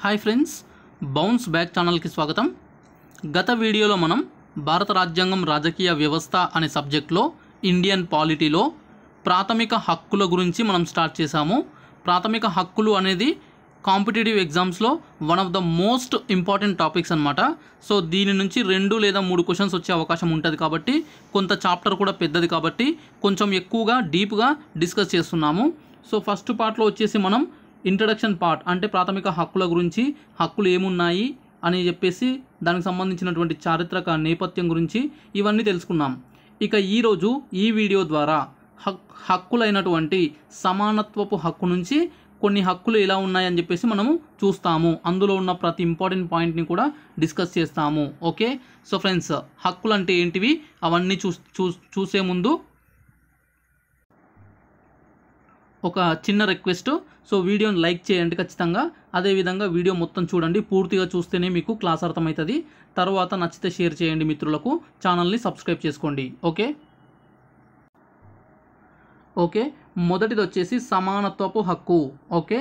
Hi friends, bounce back ఛానల్కి స్వాగతం. గత వీడియోలో మనం భారత రాజ్యాంగం రాజకీయ వ్యవస్థ అనే సబ్జెక్ట్లో ఇండియన్ పాలిటీలో ప్రాథమిక హక్కుల గురించి మనం స్టార్ట్ చేశాము. ప్రాథమిక హక్కులు అనేది కాంపిటేటివ్ ఎగ్జామ్స్లో one of the most important topics అనమాట. సో దీని నుంచి 2 లేదా 3 క్వశ్చన్స్ వచ్చే అవకాశం ఉంటుంది కాబట్టి కొంత చాప్టర్ కూడా పెద్దది కాబట్టి కొంచెం ఎక్కువగా డీప్గా డిస్కస్ చేస్తున్నాము. సో ఫస్ట్ పార్ట్లో వచ్చేసి మనం ఇంట్రడక్షన్ పార్ట్ అంటే ప్రాథమిక హక్కుల గురించి, హక్కులు ఏమున్నాయి అని చెప్పేసి దానికి సంబంధించినటువంటి చారిత్రక నేపథ్యం గురించి ఇవన్నీ తెలుసుకున్నాం. ఇక ఈరోజు ఈ వీడియో ద్వారా హక్కులైనటువంటి సమానత్వపు హక్కు నుంచి కొన్ని హక్కులు ఎలా ఉన్నాయని చెప్పేసి మనము చూస్తాము. అందులో ఉన్న ప్రతి ఇంపార్టెంట్ పాయింట్ని కూడా డిస్కస్ చేస్తాము. ఓకే, సో ఫ్రెండ్స్, హక్కులు అంటే ఏంటివి అవన్నీ చూసే ముందు ఒక చిన్న రిక్వెస్ట్. సో వీడియోని లైక్ చేయండి ఖచ్చితంగా. అదేవిధంగా వీడియో మొత్తం చూడండి, పూర్తిగా చూస్తేనే మీకు క్లాస్ అర్థమవుతుంది. తర్వాత నచ్చితే షేర్ చేయండి మిత్రులకు, ఛానల్ని సబ్స్క్రైబ్ చేసుకోండి. ఓకే, మొదటిది వచ్చేసి సమానత్వపు హక్కు. ఓకే,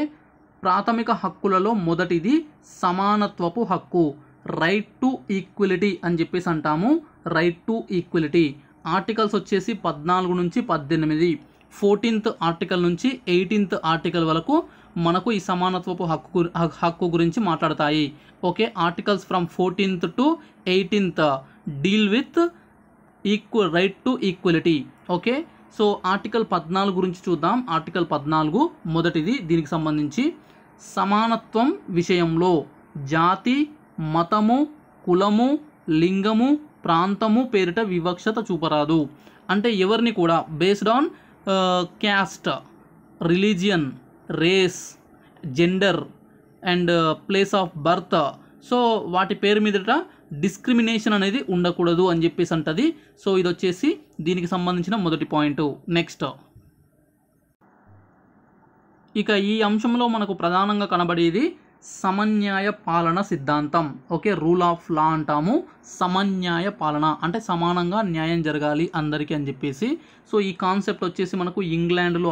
ప్రాథమిక హక్కులలో మొదటిది సమానత్వపు హక్కు, రైట్ టు ఈక్వలిటీ అని చెప్పేసి అంటాము. రైట్ టు ఈక్వలిటీ ఆర్టికల్స్ వచ్చేసి 14 నుంచి 18, 14th ఆర్టికల్ నుంచి 18th ఆర్టికల్ వరకు మనకు ఈ సమానత్వపు హక్కు గురించి మాట్లాడతాయి. Okay, articles from 14th to 18th deal with right to equality. Okay, so article 14 గురించి చూద్దాం. ఆర్టికల్ 14 మొదటిది, దీనికి సంబంధించి సమానత్వం విషయంలో జాతి, మతము, కులము, లింగము, ప్రాంతము పేరిట వివక్షత చూపరాదు. అంటే ఎవరిని కూడా based on caste, religion, race, gender and place of birth, so వాటి పేరు మీదట డిస్క్రిమినేషన్ అనేది ఉండకూడదు అని చెప్పేసి అంటది. సో ఇది వచ్చేసి దీనికి సంబంధించిన మొదటి పాయింట్. నెక్స్ట్, ఇక ఈ అంశంలో మనకు ప్రధానంగా కనబడేది సమన్యాయ పాలన సిద్ధాంతం. ఓకే, రూల్ ఆఫ్ లా అంటాము. సమన్యాయ పాలన అంటే సమానంగా న్యాయం జరగాలి అందరికీ అని చెప్పేసి. సో ఈ కాన్సెప్ట్ వచ్చేసి మనకు ఇంగ్లాండ్లో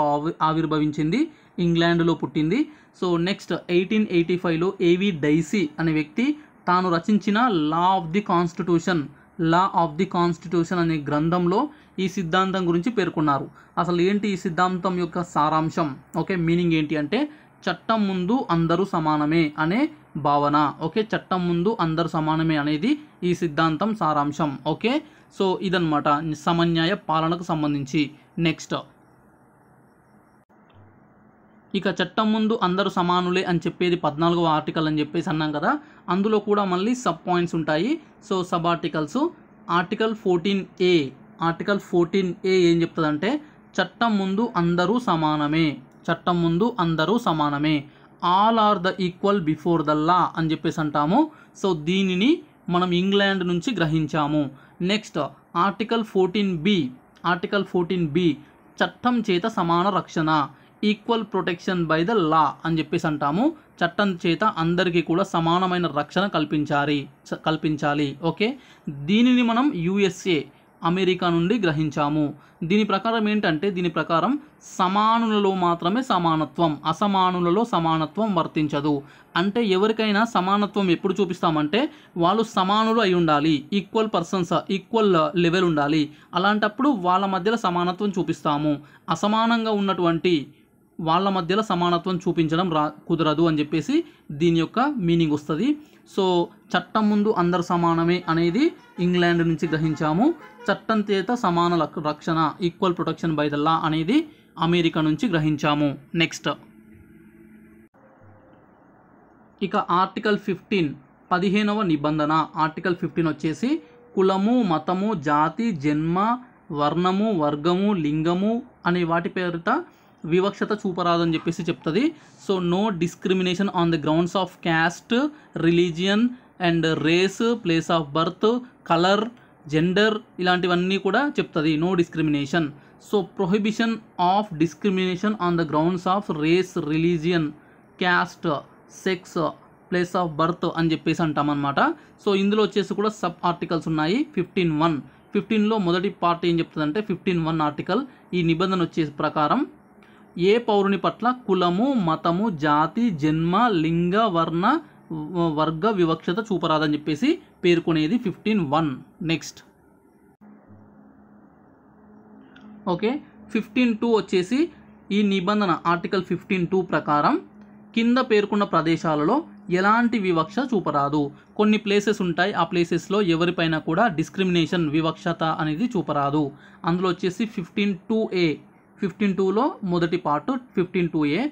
ఆవిర్భవించింది, ఇంగ్లాండ్లో పుట్టింది. సో నెక్స్ట్ 1885లో ఏవి డైసీ అనే వ్యక్తి తాను రచించిన లా ఆఫ్ ది కాన్స్టిట్యూషన్ అనే గ్రంథంలో ఈ సిద్ధాంతం గురించి పేర్కొన్నారు. అసలు ఏంటి ఈ సిద్ధాంతం యొక్క సారాంశం? ఓకే, మీనింగ్ ఏంటి అంటే చట్టం ముందు అందరూ సమానమే అనే భావన. ఓకే, చట్టం ముందు అందరూ సమానమే అనేది ఈ సిద్ధాంతం సారాంశం. ఓకే, సో ఇదన్నమాట సమన్యాయ పాలనకు సంబంధించి. నెక్స్ట్, ఇక చట్టం ముందు అందరూ సమానులే అని చెప్పేది 14వ ఆర్టికల్ అని చెప్పేసి అన్నాం కదా, అందులో కూడా మళ్ళీ సబ్ పాయింట్స్ ఉంటాయి. So sub articles, article 14A. Article 14A ఏం చెప్తుందంటే చట్టం ముందు అందరూ సమానమే, చట్టం ముందు అందరూ సమానమే, all are the equal before the law అని చెప్పేసి అంటాము. సో దీనిని మనం ఇంగ్లాండ్ నుంచి గ్రహించాము. Next, article 14B. Article 14B చట్టం చేత సమాన రక్షణ, equal protection by the law అని చెప్పేసి అంటాము. చట్టం చేత అందరికీ కూడా సమానమైన రక్షణ కల్పించాలి. ఓకే, దీనిని మనం USA అమెరికా నుండి గ్రహించాము. దీని ప్రకారం ఏంటంటే దీని ప్రకారం సమానులలో మాత్రమే సమానత్వం, అసమానులలో సమానత్వం వర్తించదు. అంటే ఎవరికైనా సమానత్వం ఎప్పుడు చూపిస్తామంటే వాళ్ళు సమానులు అయి ఉండాలి, ఈక్వల్ పర్సన్స్, ఈక్వల్ లెవెల్ ఉండాలి. అలాంటప్పుడు వాళ్ళ మధ్యలో సమానత్వం చూపిస్తాము. అసమానంగా ఉన్నటువంటి వాళ్ళ మధ్యలో సమానత్వం చూపించడం కుదరదు అని చెప్పేసి దీని యొక్క మీనింగ్ వస్తుంది. సో చట్టం ముందు అందరు సమానమే అనేది ఇంగ్లాండ్ నుంచి గ్రహించాము. చట్టం చేత సమాన రక్షణ, equal protection by the law అనేది అమెరికా నుంచి గ్రహించాము. నెక్స్ట్, ఇక ఆర్టికల్ 15వ నిబంధన. ఆర్టికల్ 15 వచ్చేసి కులము, మతము, జాతి, జన్మ, వర్ణము, వర్గము, లింగము అనే వాటి పేరిట వివక్షత చూపరాదని చెప్పేసి చెప్తుంది. So no discrimination on the grounds of caste, religion and race, place of birth, colour, gender ఇలాంటివన్నీ కూడా చెప్తుంది. No discrimination. So prohibition of discrimination on the grounds of race, religion, caste, sex, place of birth అని చెప్పేసి అంటామన్నమాట. So ఇందులో వచ్చేసి కూడా sub articles ఉన్నాయి. 15(1). 15లో మొదటి పార్ట్ ఏం చెప్తుందంటే 15(1) ఆర్టికల్ ఈ నిబంధన వచ్చే ప్రకారం ఏ పౌరుని పట్ల కులము, మతము, జాతి, జన్మ, లింగ, వర్ణ వర్గ వివక్షత చూపరాదని చెప్పేసి పేర్కొనేది 15(1). నెక్స్ట్ ఓకే 15(2) వచ్చేసి ఈ నిబంధన ఆర్టికల్ 15(2) ప్రకారం కింద పేర్కొన్న ప్రదేశాలలో ఎలాంటి వివక్ష చూపరాదు. కొన్ని ప్లేసెస్ ఉంటాయి, ఆ ప్లేసెస్లో ఎవరిపైన కూడా డిస్క్రిమినేషన్ వివక్షత అనేది చూపరాదు. అందులో వచ్చేసి 15(2)A 15(2)లో మొదటి పార్ట్ 15(2)A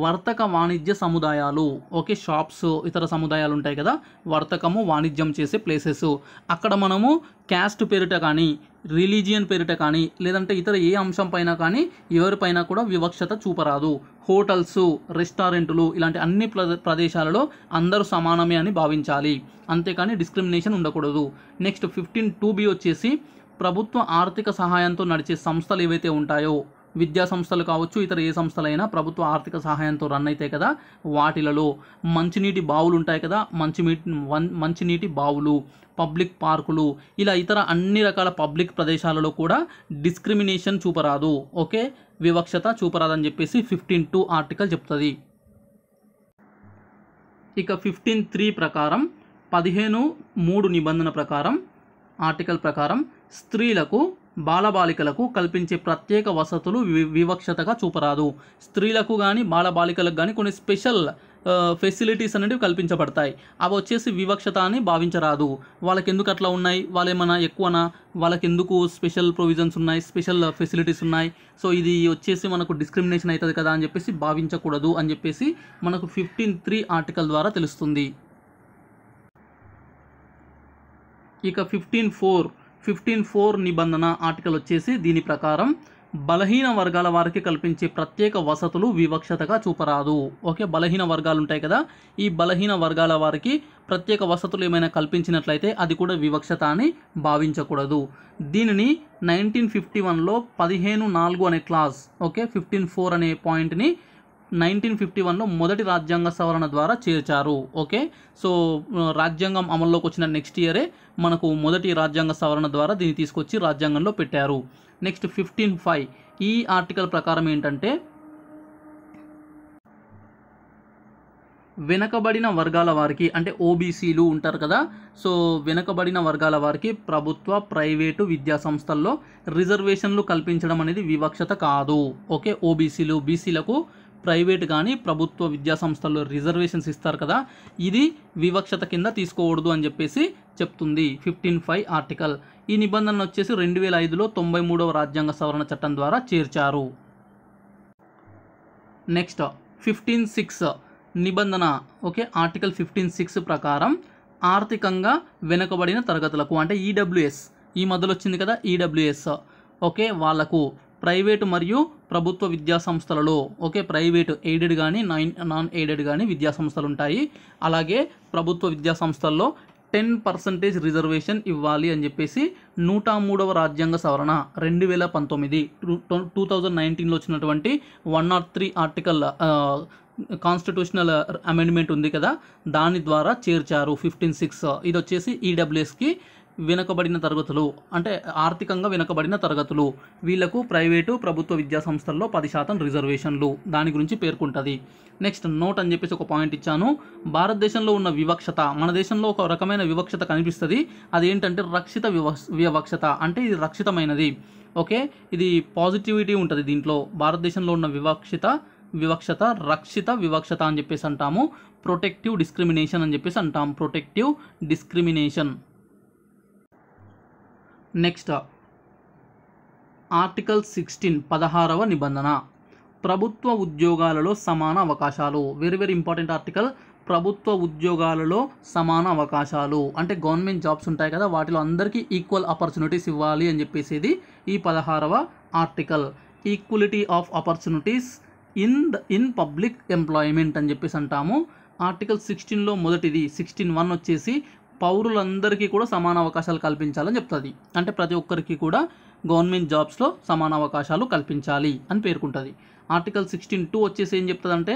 వర్తక వాణిజ్య సముదాయాలు. ఓకే షాప్స్ ఇతర సముదాయాలు ఉంటాయి కదా, వర్తకము వాణిజ్యం చేసే ప్లేసెస్. అక్కడ మనము క్యాస్ట్ పేరిట కానీ రిలీజియన్ పేరిట కానీ లేదంటే ఇతర ఏ అంశం పైన కానీ ఎవరిపైన కూడా వివక్షత చూపరాదు. హోటల్స్, రెస్టారెంట్లు ఇలాంటి అన్ని ప్రదేశాలలో అందరూ సమానమే అని భావించాలి, అంతేకాని డిస్క్రిమినేషన్ ఉండకూడదు. నెక్స్ట్ 15(2)B వచ్చేసి ప్రభుత్వ ఆర్థిక సహాయంతో నడిచే సంస్థలు ఏవైతే ఉంటాయో, విద్యా సంస్థలు కావచ్చు ఇతర ఏ సంస్థలైనా ప్రభుత్వ ఆర్థిక సహాయంతో రన్ అవుతాయి కదా, వాటిలలో మంచినీటి బావులు ఉంటాయి కదా, మంచినీటి బావులు, పబ్లిక్ పార్కులు, ఇలా ఇతర అన్ని రకాల పబ్లిక్ ప్రదేశాలలో కూడా డిస్క్రిమినేషన్ చూపరాదు. ఓకే వివక్షత చూపరాదని చెప్పేసి 15(2) ఆర్టికల్ చెప్తుంది. ఇక 15(3) ప్రకారం 15(3) నిబంధన ప్రకారం ఆర్టికల్ ప్రకారం స్త్రీలకు బాలబాలికలకు కల్పించే ప్రత్యేక వసతులు వివక్షతగా చూపరాదు. స్త్రీలకు కానీ బాలబాలికలకు కానీ కొన్ని స్పెషల్ ఫెసిలిటీస్ అనేవి కల్పించబడతాయి, అవి వచ్చేసి వివక్షత అని భావించరాదు. వాళ్ళకి ఎందుకు అట్లా ఉన్నాయి, వాళ్ళు ఏమైనా ఎక్కువనా, వాళ్ళకి ఎందుకు స్పెషల్ ప్రొవిజన్స్ ఉన్నాయి, స్పెషల్ ఫెసిలిటీస్ ఉన్నాయి, సో ఇది వచ్చేసి మనకు డిస్క్రిమినేషన్ అవుతుంది కదా అని చెప్పేసి భావించకూడదు అని చెప్పేసి మనకు 15(3) ఆర్టికల్ ద్వారా తెలుస్తుంది. ఇక 15(4) నిబంధన ఆర్టికల్ వచ్చేసి దీని ప్రకారం బలహీన వర్గాల వారికి కల్పించే ప్రత్యేక వసతులు వివక్షతగా చూపరాదు. ఓకే బలహీన వర్గాలు ఉంటాయి కదా, ఈ బలహీన వర్గాల వారికి ప్రత్యేక వసతులు ఏమైనా కల్పించినట్లయితే అది కూడా వివక్షత అని భావించకూడదు. దీనిని 1951లో 15(4) అనే క్లాజ్, ఓకే 15(4) అనే పాయింట్ని 1951లో మొదటి రాజ్యాంగ సవరణ ద్వారా చేర్చారు. ఓకే సో రాజ్యాంగం అమల్లోకి వచ్చిన నెక్స్ట్ ఇయరే మనకు మొదటి రాజ్యాంగ సవరణ ద్వారా దీన్ని తీసుకొచ్చి రాజ్యాంగంలో పెట్టారు. నెక్స్ట్ 15(5) ఈ ఆర్టికల్ ప్రకారం ఏంటంటే వెనకబడిన వర్గాల వారికి అంటే ఓబీసీలు ఉంటారు కదా, సో వెనకబడిన వర్గాల వారికి ప్రభుత్వ ప్రైవేటు విద్యా సంస్థల్లో రిజర్వేషన్లు కల్పించడం అనేది వివక్షత కాదు. ఓకే ఓబీసీలు బీసీలకు ప్రైవేట్ కానీ ప్రభుత్వ విద్యా సంస్థల్లో రిజర్వేషన్స్ ఇస్తారు కదా, ఇది వివక్షత కింద తీసుకోకూడదు అని చెప్పేసి చెప్తుంది 15(5) ఆర్టికల్. ఈ నిబంధన వచ్చేసి 2005లో 93వ రాజ్యాంగ సవరణ చట్టం ద్వారా చేర్చారు. నెక్స్ట్ 15(6) నిబంధన. ఓకే ఆర్టికల్ 15(6) ప్రకారం ఆర్థికంగా వెనుకబడిన తరగతులకు అంటే ఈడబ్ల్యూఎస్, ఈ మధ్యలో వచ్చింది కదా ఈడబ్ల్యూఎస్, ఓకే వాళ్లకు ప్రైవేటు మరియు ప్రభుత్వ విద్యా సంస్థలలో, ఓకే ప్రైవేటు ఎయిడెడ్ కానీ నాన్ ఎయిడెడ్ కానీ విద్యా సంస్థలు ఉంటాయి, అలాగే ప్రభుత్వ విద్యా సంస్థల్లో 10% రిజర్వేషన్ ఇవ్వాలి అని చెప్పేసి 103వ రాజ్యాంగ సవరణ 2019 2019లో వచ్చినటువంటి 103 ఆర్టికల్ కాన్స్టిట్యూషనల్ అమెండ్మెంట్ ఉంది కదా, దాని ద్వారా చేర్చారు 15(6). ఇది వచ్చేసి ఈడబ్ల్యూఎస్కి వెనుకబడిన తరగతులు అంటే ఆర్థికంగా వెనుకబడిన తరగతులు, వీళ్లకు ప్రైవేటు ప్రభుత్వ విద్యా సంస్థల్లో 10% రిజర్వేషన్లు, దాని గురించి పేర్కొంటుంది. నెక్స్ట్ నోట్ అని చెప్పేసి ఒక పాయింట్ ఇచ్చాను. భారతదేశంలో ఉన్న వివక్షత, మన దేశంలో ఒక రకమైన వివక్షత కనిపిస్తుంది, అదేంటంటే రక్షిత వివక్షత, అంటే ఇది రక్షితమైనది. ఓకే ఇది పాజిటివిటీ ఉంటుంది దీంట్లో. భారతదేశంలో ఉన్న వివక్షత రక్షిత వివక్షత అని చెప్పేసి అంటాము, ప్రొటెక్టివ్ డిస్క్రిమినేషన్ అని చెప్పేసి అంటాం, ప్రొటెక్టివ్ డిస్క్రిమినేషన్. నెక్స్ట్ ఆర్టికల్ 16 16వ నిబంధన ప్రభుత్వ ఉద్యోగాలలో సమాన అవకాశాలు. Very very important article. ప్రభుత్వ ఉద్యోగాలలో సమాన అవకాశాలు అంటే గవర్నమెంట్ జాబ్స్ ఉంటాయి కదా, వాటిలో అందరికీ ఈక్వల్ ఆపర్చునిటీస్ ఇవ్వాలి అని చెప్పేసి ఈ 16వ article. Equality of opportunities in public employment అని చెప్పేసి అంటాము. ఆర్టికల్ 16లో మొదటిది 16(1) వచ్చేసి పౌరులందరికీ కూడా సమాన అవకాశాలు కల్పించాలని చెప్తుంది. అంటే ప్రతి ఒక్కరికి కూడా గవర్నమెంట్ జాబ్స్లో సమాన అవకాశాలు కల్పించాలి అని పేర్కొంటుంది. ఆర్టికల్ 16(2) వచ్చేసి ఏం చెప్తుందంటే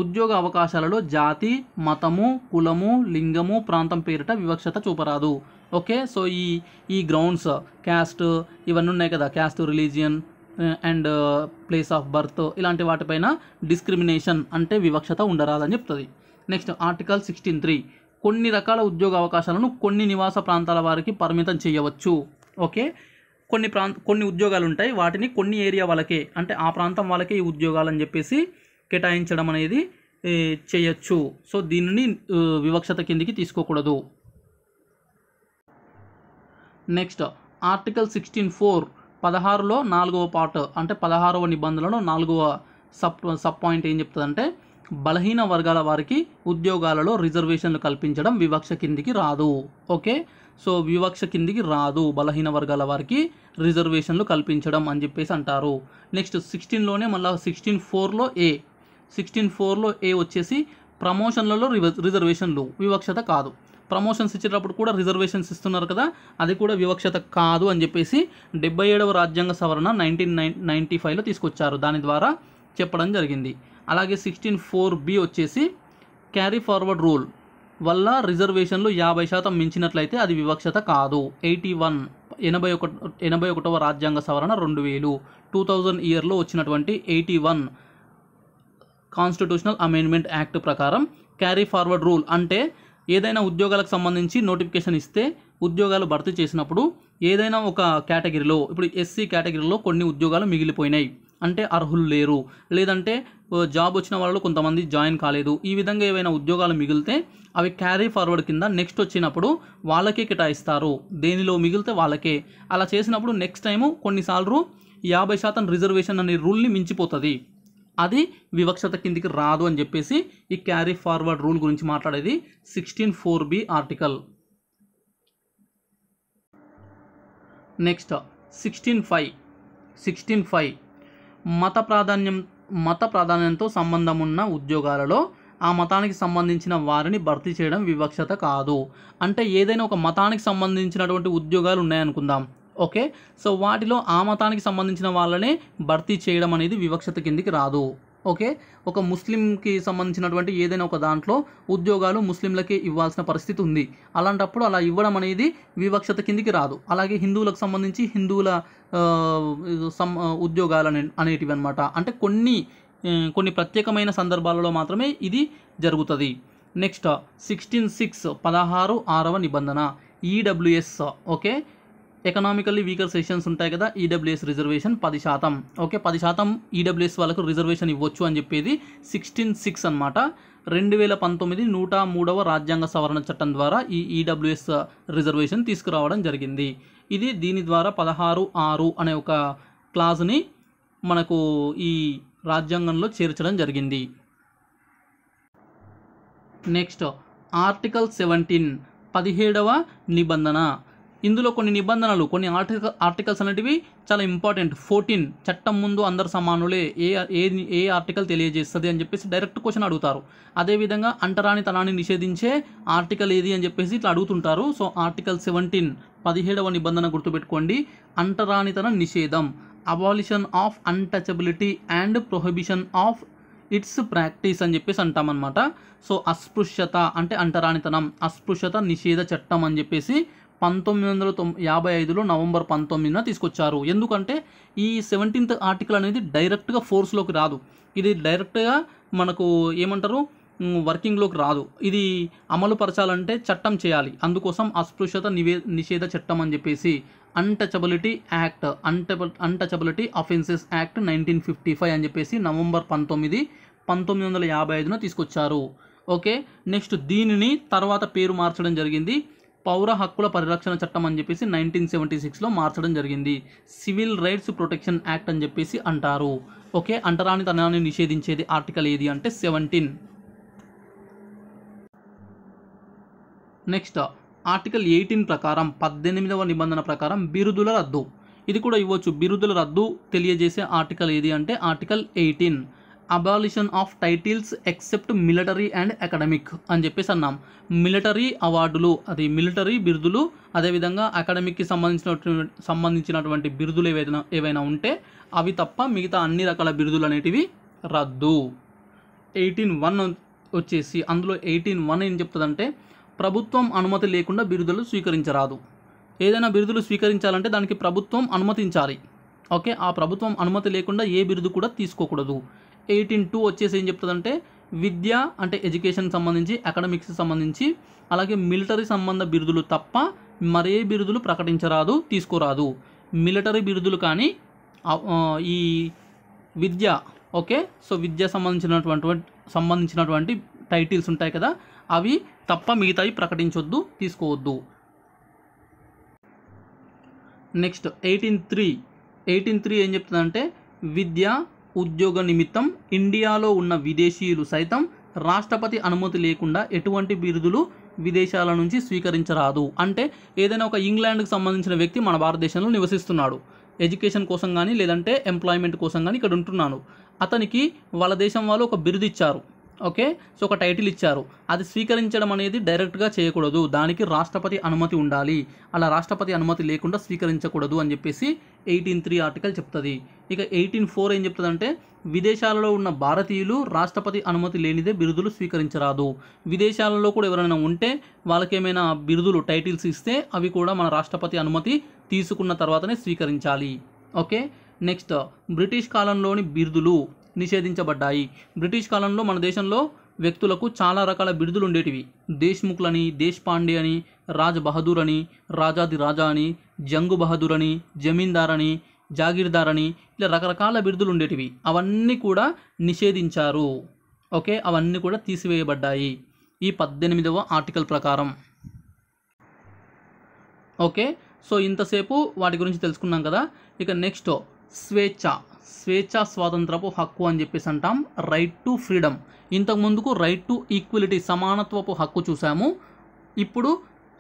ఉద్యోగ అవకాశాలలో జాతి, మతము, కులము, లింగము, ప్రాంతం పేరిట వివక్షత చూపరాదు. ఓకే సో ఈ గ్రౌండ్స్ క్యాస్ట్ ఇవన్నీ ఉన్నాయి కదా, caste, religion and place of birth, ఇలాంటి వాటిపైన డిస్క్రిమినేషన్ అంటే వివక్షత ఉండరాదని చెప్తుంది. నెక్స్ట్ ఆర్టికల్ 16(3) కొన్ని రకాల ఉద్యోగ అవకాశాలను కొన్ని నివాస ప్రాంతాల వారికి పరిమితం చేయవచ్చు. ఓకే, కొన్ని ఉద్యోగాలు ఉంటాయి, వాటిని కొన్ని ఏరియా వాళ్ళకే, అంటే ఆ ప్రాంతం వాళ్ళకే ఈ ఉద్యోగాలు అని చెప్పేసి కేటాయించడం అనేది చేయొచ్చు. సో దీనిని వివక్షత కిందికి తీసుకోకూడదు. నెక్స్ట్ ఆర్టికల్ 16(4) 16లో 4వ పార్ట్, అంటే 16వ నిబంధనలో 4వ సబ్ పాయింట్ ఏం చెప్తుందంటే బలహీన వర్గాల వారికి ఉద్యోగాలలో రిజర్వేషన్లు కల్పించడం వివక్ష కిందికి రాదు. ఓకే, సో వివక్ష కిందికి రాదు, బలహీన వర్గాల వారికి రిజర్వేషన్లు కల్పించడం అని చెప్పేసి అంటారు. నెక్స్ట్ 16లోనే మళ్ళీ 16(4)లో ఏ వచ్చేసి ప్రమోషన్లలో రిజర్వేషన్లు వివక్షత కాదు. ప్రమోషన్స్ ఇచ్చేటప్పుడు కూడా రిజర్వేషన్స్ ఇస్తున్నారు కదా, అది కూడా వివక్షత కాదు అని చెప్పేసి 77వ రాజ్యాంగ సవరణ 1995లో తీసుకొచ్చారు, దాని ద్వారా చెప్పడం జరిగింది. అలాగే 16(4)B వచ్చేసి క్యారీ ఫార్వర్డ్ రూల్ వల్ల రిజర్వేషన్లు 50% మించినట్లయితే అది వివక్షత కాదు. 81వ రాజ్యాంగ సవరణ 2000 ఇయర్లో వచ్చినటువంటి 81 కాన్స్టిట్యూషనల్ అమెండ్మెంట్ యాక్ట్ ప్రకారం క్యారీ ఫార్వర్డ్ రూల్ అంటే ఏదైనా ఉద్యోగాలకు సంబంధించి నోటిఫికేషన్ ఇస్తే ఉద్యోగాలు భర్తీ చేసినప్పుడు ఏదైనా ఒక కేటగిరీలో, ఇప్పుడు ఎస్సీ కేటగిరీలో కొన్ని ఉద్యోగాలు మిగిలిపోయినాయి అంటే అర్హులు లేరు, లేదంటే జాబ్ వచ్చిన వాళ్ళు కొంతమంది జాయిన్ కాలేదు, ఈ విధంగా ఏవైనా ఉద్యోగాలు మిగిలితే అవి క్యారీ ఫార్వర్డ్ కింద నెక్స్ట్ వచ్చినప్పుడు వాళ్ళకే కేటాయిస్తారు, దేనిలో మిగిలితే వాళ్ళకే. అలా చేసినప్పుడు నెక్స్ట్ టైము కొన్నిసార్లు 50% రిజర్వేషన్ అనే రూల్ని మించిపోతుంది, అది వివక్షత కిందికి రాదు అని చెప్పేసి ఈ క్యారీ ఫార్వర్డ్ రూల్ గురించి మాట్లాడేది 16(4)B ఆర్టికల్. నెక్స్ట్ 16(5) మత ప్రాధాన్యంతో సంబంధం ఉన్న ఉద్యోగాలలో ఆ మతానికి సంబంధించిన వారిని భర్తీ చేయడం వివక్షత కాదు. అంటే ఏదైనా ఒక మతానికి సంబంధించినటువంటి ఉద్యోగాలు ఉన్నాయనుకుందాం, ఓకే, సో వాటిలో ఆ మతానికి సంబంధించిన వాళ్ళనే భర్తీ చేయడం అనేది వివక్షత కిందికి రాదు. ఓకే, ఒక ముస్లింకి సంబంధించినటువంటి ఏదైనా ఒక దాంట్లో ఉద్యోగాలు ముస్లింలకే ఇవ్వాల్సిన పరిస్థితి ఉంది, అలాంటప్పుడు అలా ఇవ్వడం అనేది వివక్షత కిందికి రాదు. అలాగే హిందువులకు సంబంధించి హిందువుల ఉద్యోగాలు అనేటివి అనమాట, అంటే కొన్ని ప్రత్యేకమైన సందర్భాలలో మాత్రమే ఇది జరుగుతుంది. నెక్స్ట్ 16(6) 16(6)వ నిబంధన EWS. Okay, economically weaker sessions ఉంటాయి కదా, ఈడబ్ల్యూఎస్ రిజర్వేషన్ 10%. ఓకే, 10% ఈడబ్ల్యూఎస్ వాళ్ళకు రిజర్వేషన్ ఇవ్వచ్చు అని చెప్పేది 16(6) అనమాట. 2019 103వ రాజ్యాంగ సవరణ చట్టం ద్వారా ఈ ఈడబ్ల్యూఎస్ రిజర్వేషన్ తీసుకురావడం జరిగింది. దీని ద్వారా 16(6) అనే ఒక క్లాజ్ని మనకు ఈ రాజ్యాంగంలో చేర్చడం జరిగింది. నెక్స్ట్ ఆర్టికల్ 17 17వ నిబంధన. ఇందులో కొన్ని నిబంధనలు, కొన్ని ఆర్టికల్స్ అనేటివి చాలా ఇంపార్టెంట్. 14 చట్టం ముందు అందరు సమానులే ఏ ఆర్టికల్ తెలియజేస్తుంది అని చెప్పేసి డైరెక్ట్ క్వశ్చన్ అడుగుతారు. అదేవిధంగా అంటరానితనాన్ని నిషేధించే ఆర్టికల్ ఏది అని చెప్పేసి ఇట్లా అడుగుతుంటారు. సో ఆర్టికల్ 17 17వ నిబంధన గుర్తుపెట్టుకోండి. అంటరానితన నిషేధం, abolition of untouchability and prohibition of it's practice అని చెప్పేసి అంటామన్నమాట. సో అస్పృశ్యత అంటే అంటరానితనం, అస్పృశ్యత నిషేధ చట్టం అని చెప్పేసి 1955లో నవంబర్ 19న తీసుకొచ్చారు. ఎందుకంటే ఈ 17th ఆర్టికల్ అనేది డైరెక్ట్గా ఫోర్స్లోకి రాదు, ఇది డైరెక్ట్గా మనకు ఏమంటారు వర్కింగ్లోకి రాదు, ఇది అమలు పరచాలంటే చట్టం చేయాలి. అందుకోసం అస్పృశ్యత నిషేధ చట్టం అని చెప్పేసి untouchability act, untouchability offences act 1955 అని చెప్పేసి నవంబర్ 19 1955న తీసుకొచ్చారు. ఓకే, నెక్స్ట్ దీనిని తర్వాత పేరు మార్చడం జరిగింది, పౌర హక్కుల పరిరక్షణ చట్టం అని చెప్పేసి 1976లో మార్చడం జరిగింది. సివిల్ రైట్స్ ప్రొటెక్షన్ యాక్ట్ అని చెప్పేసి అంటారు. ఓకే, అంటరానితనాన్ని నిషేధించేది ఆర్టికల్ ఏది అంటే 17. నెక్స్ట్ ఆర్టికల్ 18 ప్రకారం 18వ నిబంధన ప్రకారం బిరుదుల రద్దు, ఇది కూడా ఇవ్వచ్చు. బిరుదుల రద్దు తెలియజేసే ఆర్టికల్ ఏది అంటే article 18. Abolition of titles except military and academic అని చెప్పేసి అన్నాం. మిలిటరీ అవార్డులు, అది మిలిటరీ బిరుదులు, అదేవిధంగా అకాడమిక్కి సంబంధించినటువంటి బిరుదులు ఏవైనా ఉంటే అవి తప్ప మిగతా అన్ని రకాల బిరుదులు అనేటివి రద్దు. 18(1) వచ్చేసి అందులో 18(1) ఏం చెప్తుందంటే ప్రభుత్వం అనుమతి లేకుండా బిరుదులు స్వీకరించరాదు. ఏదైనా బిరుదులు స్వీకరించాలంటే దానికి ప్రభుత్వం అనుమతించాలి. ఓకే, ఆ ప్రభుత్వం అనుమతి లేకుండా ఏ బిరుదు కూడా తీసుకోకూడదు. 18(2) వచ్చేసి ఏం చెప్తుందంటే విద్య అంటే ఎడ్యుకేషన్ సంబంధించి, అకాడమిక్స్ సంబంధించి, అలాగే మిలిటరీ సంబంధ బిరుదులు తప్ప మరే బిరుదులు ప్రకటించరాదు, తీసుకోరాదు. మిలిటరీ బిరుదులు కానీ ఈ విద్య, ఓకే, సో విద్య సంబంధించినటువంటి టైటిల్స్ ఉంటాయి కదా, అవి తప్ప మిగతావి ప్రకటించొద్దు, తీసుకోవద్దు. నెక్స్ట్ 18.3 ఏం చెప్తుందంటే విద్య ఉద్యోగ నిమిత్తం ఇండియాలో ఉన్న విదేశీయులు సైతం రాష్ట్రపతి అనుమతి లేకుండా ఎటువంటి బిరుదులు విదేశాల నుంచి స్వీకరించరాదు. అంటే ఏదైనా ఒక ఇంగ్లాండ్కి సంబంధించిన వ్యక్తి మన భారతదేశంలో నివసిస్తున్నాడు, ఎడ్యుకేషన్ కోసం కానీ లేదంటే ఎంప్లాయ్మెంట్ కోసం కానీ ఇక్కడ ఉంటున్నాను, అతనికి వాళ్ళ దేశం వాళ్ళు ఒక బిరుదు ఇచ్చారు, ఓకే, సో ఒక టైటిల్ ఇచ్చారు, అది స్వీకరించడం అనేది డైరెక్ట్గా చేయకూడదు, దానికి రాష్ట్రపతి అనుమతి ఉండాలి, అలా రాష్ట్రపతి అనుమతి లేకుండా స్వీకరించకూడదు అని చెప్పేసి 18.3 ఆర్టికల్ చెప్తుంది. ఇక 18.4 ఏం చెప్తుందంటే విదేశాలలో ఉన్న భారతీయులు రాష్ట్రపతి అనుమతి లేనిదే బిరుదులు స్వీకరించరాదు. విదేశాలలో కూడా ఎవరైనా ఉంటే వాళ్ళకి ఏమైనా బిరుదులు టైటిల్స్ ఇస్తే అవి కూడా మన రాష్ట్రపతి అనుమతి తీసుకున్న తర్వాతనే స్వీకరించాలి. ఓకే, నెక్స్ట్ బ్రిటిష్ కాలంలోని బిరుదులు నిషేధించబడ్డాయి. బ్రిటిష్ కాలంలో మన దేశంలో వ్యక్తులకు చాలా రకాల బిరుదులు ఉండేటివి. దేశ్ముఖ్లని, దేశ్పాండే అని, రాజ్ బహదూర్ అని, రాజాది రాజా అని, జంగు బహదూర్ అని, జమీందార్ అని, జాగీర్దార్ అని, ఇలా రకరకాల బిరుదులు ఉండేటివి. అవన్నీ కూడా నిషేధించారు. ఓకే, అవన్నీ కూడా తీసివేయబడ్డాయి ఈ 18వ ఆర్టికల్ ప్రకారం. ఓకే, సో ఇంతసేపు వాటి గురించి తెలుసుకున్నాం కదా. ఇక నెక్స్ట్ స్వేచ్ఛ స్వాతంత్రపు హక్కు అని చెప్పేసి అంటాం, రైట్ టు ఫ్రీడమ్. ఇంతకుముందుకు రైట్ టు ఈక్వలిటీ, సమానత్వపు హక్కు చూసాము. ఇప్పుడు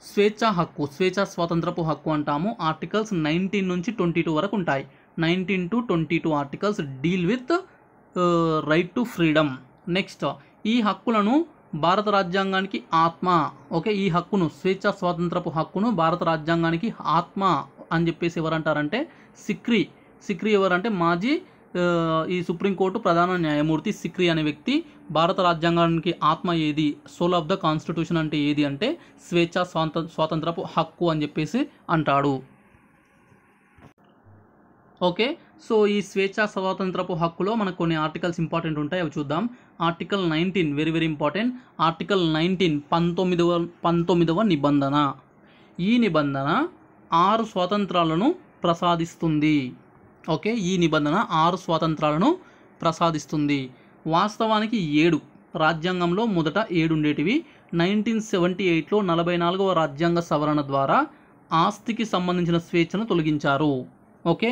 స్వేచ్ఛ స్వాతంత్రపు హక్కు అంటాము. ఆర్టికల్స్ 19 నుంచి 22 వరకు ఉంటాయి. 19 to 22 articles deal with right to freedom. Next ఈ హక్కులను భారత రాజ్యాంగానికి ఆత్మ, ఓకే, ఈ హక్కును స్వేచ్ఛ స్వాతంత్రపు హక్కును భారత రాజ్యాంగానికి ఆత్మ అని చెప్పేసి ఎవరంటారంటే సిక్రీ ఎవరంటే మాజీ ఈ సుప్రీంకోర్టు ప్రధాన న్యాయమూర్తి సిక్రీ అనే వ్యక్తి భారత రాజ్యాంగానికి ఆత్మ ఏది, సోల్ ఆఫ్ ద కాన్స్టిట్యూషన్ అంటే ఏది అంటే స్వేచ్ఛ స్వాతంత్రపు హక్కు అని చెప్పేసి అంటాడు. ఓకే, సో ఈ స్వేచ్ఛ స్వాతంత్రపు హక్కులో మనకు కొన్ని ఆర్టికల్స్ ఇంపార్టెంట్ ఉంటాయి, అవి చూద్దాం. Article 19 very very important. Article 19 19వ నిబంధన. ఈ నిబంధన 6 స్వాతంత్రాలను ప్రసాదిస్తుంది. ఓకే, ఈ నిబంధన 6 స్వాతంత్రాలను ప్రసాదిస్తుంది. వాస్తవానికి 7, రాజ్యాంగంలో మొదట 7 ఉండేటివి. 1978లో 44వ రాజ్యాంగ సవరణ ద్వారా ఆస్తికి సంబంధించిన స్వేచ్ఛను తొలగించారు. ఓకే,